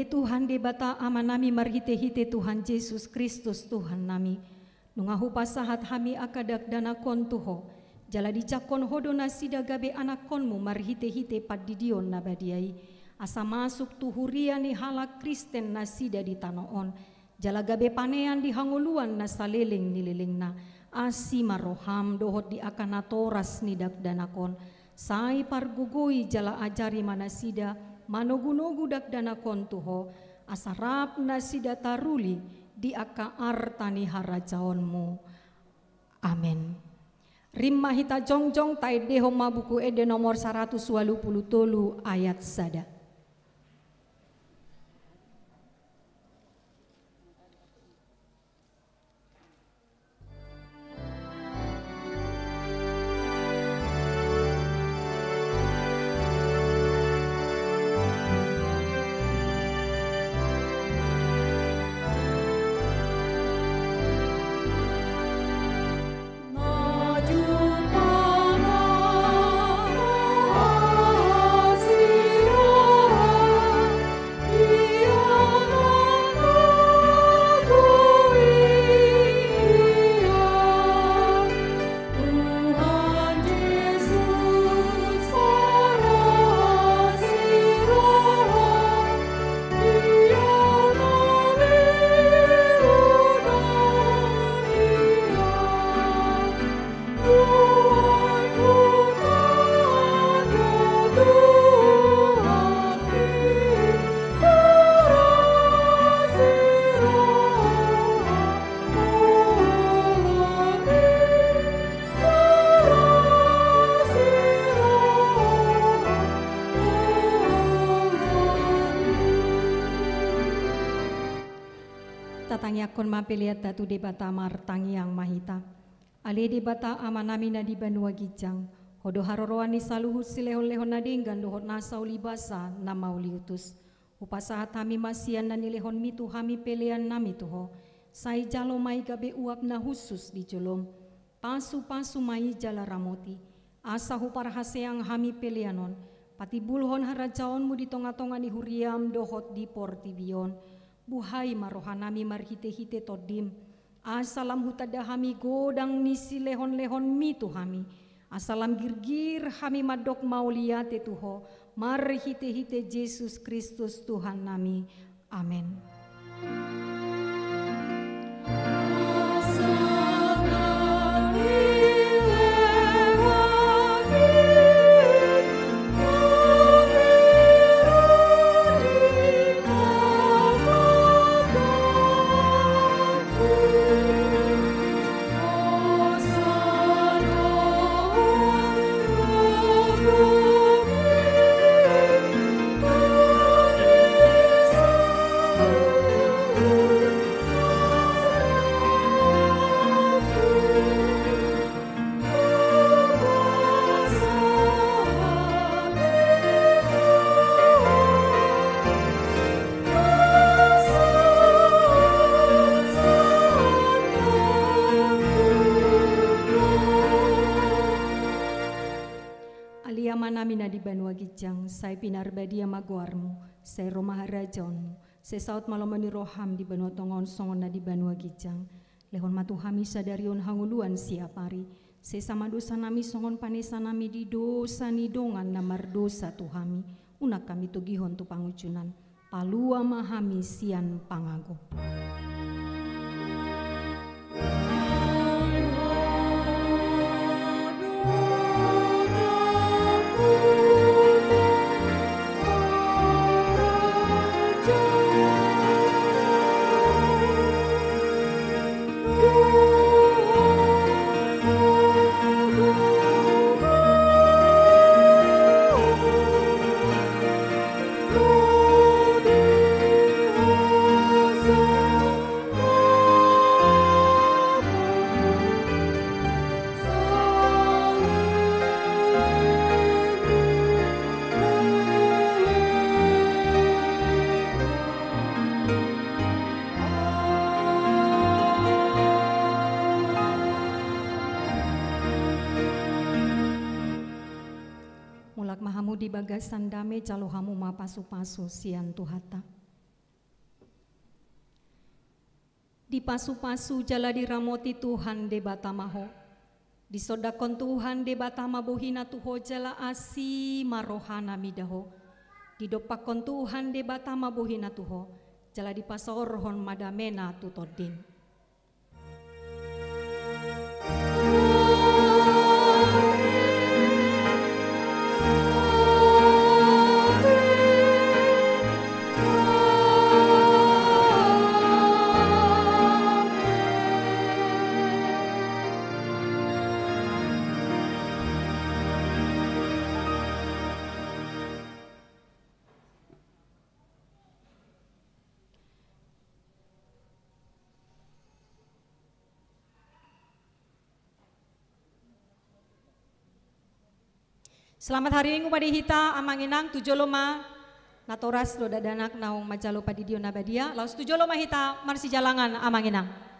Tuhan debata amanami marhite-hite Tuhan Yesus Kristus Tuhan nami. Nungahu pasahat hami akadak dana kontuho. Jala dicakon hodo nasida gabe anakonmu marhite-hite padidion nabadiai. Asa masuk tuhuriani halak Kristen nasida di tanoon. Jala gabe panean di hanguluan nasaleleng nililingna. Asi maroham dohot di akanatoras nidak danakon. Sai pargugui jala ajari manasida. Manogunogu dak dana kontuho asarap nasida taruli di aka artani harajaonmu. Amin. Rimma hita jongjong taideho mabuku ede nomor 123 ayat sada. Tatangyakon mapeliat datu debata martangi yang mahita. Ale debata amanami na di banua gijang. Hodo haroroani saluhut silehon-lehon nadinggan dohot nasau libasa na mauliutus. Upasahat hami masian na nilehon mitu hami pelian nami tuho. Sai jalo mai gabe uap na husus di jolom. Pasu-pasu mai jala ramoti. Asa huparhaseang hami pelianon. Pati bulhon harajaonmu di tonga-tonga ni huriam dohot di portibion. Buhai marohanami marhite-hite todim. Asalam hutada hami godang nisi lehon-lehon mitu hami. Asalam girgir hami madok mauliate tuho. Marhite-hite Yesus Kristus Tuhan nami. Amin. Namina di banua gijang, sai pinarbadia maguarmu, sai romah rajaonmu, sai saut malomani roham di banua tongon songon na di banua gijang. Lehon matu hami sadarion hanguluan siapari. Sesama dosa nami songon panesa nami di dosa ni dongan namar dosa tuhami. Unak kami tugihon tu pangucunan. Palua mahami sian pangago. Di bagasan dame calo hamu ma pasu-pasu sian tuhata. Di pasu-pasu jala diramoti Tuhan de batamaho. Di sodakon Tuhan de batama bohina tuho jala asi marohana midaho. Di dopakon Tuhan de batama bohina tuho jala di pasorhon madamena tutodin. Selamat hari Minggu pada hita amanginang tujoloma natoras do dadanak naung majalo padidio nabadia laus tujoloma hita marsi jalangan amanginang.